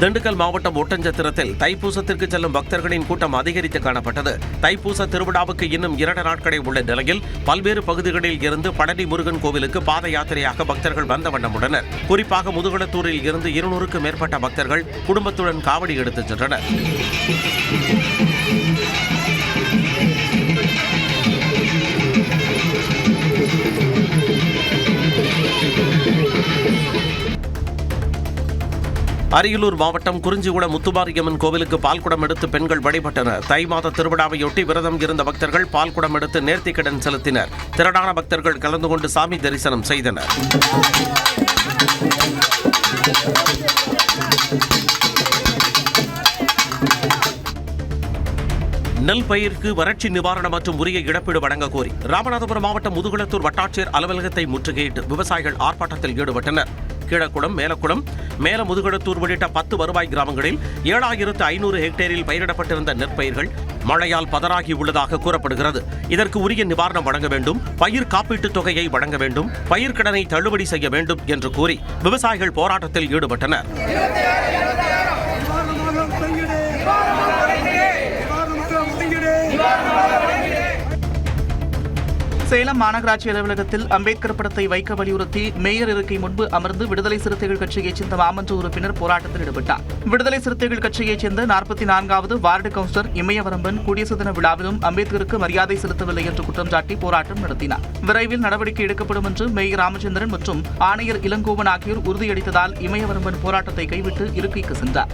திண்டுக்கல் மாவட்டம் ஒட்டஞ்சத்திரத்தில் தைப்பூசத்திற்கு செல்லும் பக்தர்களின் கூட்டம் அதிகரித்து காணப்பட்டது. தைப்பூச திருவிழாவுக்கு இன்னும் 2 நாட்களே உள்ள நிலையில் பல்வேறு பகுதிகளில் இருந்து பழனி முருகன் கோவிலுக்கு பாத யாத்திரையாக பக்தர்கள் வந்த வண்ணம் உள்ளனர். குறிப்பாக முதுகுளத்தூரில் இருந்து 200க்கும் மேற்பட்ட பக்தர்கள் குடும்பத்துடன் காவடி எடுத்துச் சென்றனர். அரியலூர் மாவட்டம் குறிஞ்சிகுளம் முத்துமாரியம்மன் கோவிலுக்கு பால்குடம் எடுத்து பெண்கள் வழிபட்டனர். தை மாத திருவிழாவையொட்டி விரதம் இருந்த பக்தர்கள் பால்குடம் எடுத்து நேர்த்திக்கடன் செலுத்தினர். திரளான பக்தர்கள் கலந்து கொண்டு சாமி தரிசனம் செய்தனர். நெல் பயிருக்கு வறட்சி நிவாரணம் மற்றும் உரிய இழப்பீடு வழங்க கோரி ராமநாதபுரம் மாவட்டம் முதுகுளத்தூர் வட்டாட்சியர் அலுவலகத்தை முற்றுகையிட்டு விவசாயிகள் ஆர்ப்பாட்டத்தில் ஈடுபட்டனர். கீழக்குளம், மேலக்குளம், மேல முதுகுளத்தூர் உள்ளிட்ட 10 வருவாய் கிராமங்களில் 7,500 ஹெக்டேரில் பயிரிடப்பட்டிருந்த நெற்பயிர்கள் மழையால் பதறாகி உள்ளதாக கூறப்படுகிறது. இதற்கு உரிய நிவாரணம் வழங்க வேண்டும், பயிர் காப்பீட்டுத் தொகையை வழங்க வேண்டும், பயிர்க்கடனை தள்ளுபடி செய்ய வேண்டும் என்று கூறி விவசாயிகள் போராட்டத்தில் ஈடுபட்டனர். சேலம் மாநகராட்சி அலுவலகத்தில் அம்பேத்கர் படத்தை வைக்க வலியுறுத்தி மேயர் இருக்கை முன்பு அமர்ந்து விடுதலை சிறுத்தைகள் கட்சியைச் சேர்ந்த மாமன்ற உறுப்பினர் போராட்டத்தில் ஈடுபட்டார். விடுதலை சிறுத்தைகள் கட்சியைச் சேர்ந்த 44வது வார்டு கவுன்சிலர் இமயவரம்பன் குடியரசு தின விழாவிலும் அம்பேத்கருக்கு மரியாதை செலுத்தவில்லை என்று குற்றம் சாட்டி போராட்டம் நடத்தினார். விரைவில் நடவடிக்கை எடுக்கப்படும் என்று மேயர் ராமச்சந்திரன் மற்றும் ஆணையர் இளங்கோவன் ஆகியோர் உறுதியளித்ததால் இமயவரம்பன் போராட்டத்தை கைவிட்டு இருக்கைக்கு சென்றார்.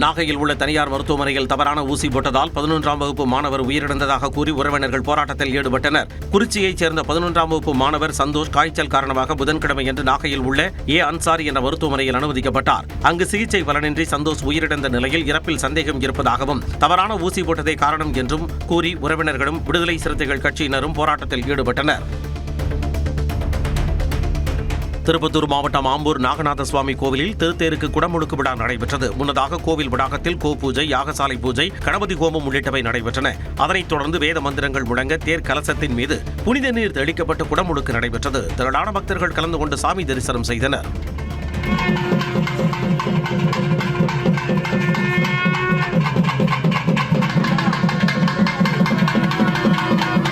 நாகையில் உள்ள தனியார் மருத்துவமனையில் தவறான ஊசி போட்டதால் 11ஆம் வகுப்பு மாணவர் உயிரிழந்ததாக கூறி உறவினர்கள் போராட்டத்தில் ஈடுபட்டனர். குறிச்சியைச் சேர்ந்த 11ஆம் வகுப்பு மாணவர் சந்தோஷ் காய்ச்சல் காரணமாக புதன்கிழமையன்று நாகையில் உள்ள அன்சாரி என்ற மருத்துவமனையில் அனுமதிக்கப்பட்டார். அங்கு சிகிச்சை பலனின்றி சந்தோஷ் உயிரிழந்த நிலையில் இறப்பில் சந்தேகம் இருப்பதாகவும் தவறான ஊசி போட்டதே காரணம் என்றும் கூறி உறவினர்களும் விடுதலை சிறுத்தைகள் கட்சியினரும் போராட்டத்தில் ஈடுபட்டனர். திருப்பத்தூர் மாவட்டம் ஆம்பூர் நாகநாத சுவாமி கோவிலில் திருத்தேருக்கு குடமுழுக்கு விழா நடைபெற்றது. முன்னதாக கோவில் வளாகத்தில் கோபூஜை, யாகசாலை பூஜை, கணபதி ஹோமம் உள்ளிட்டவை நடைபெற்றன. அதனைத் தொடர்ந்து வேத மந்திரங்கள் முழங்க தேர் கலசத்தின் மீது புனித நீர் தெளிக்கப்பட்டு குடமுழுக்கு நடைபெற்றது. திரளான பக்தர்கள் கலந்து கொண்டு சாமி தரிசனம் செய்தனர்.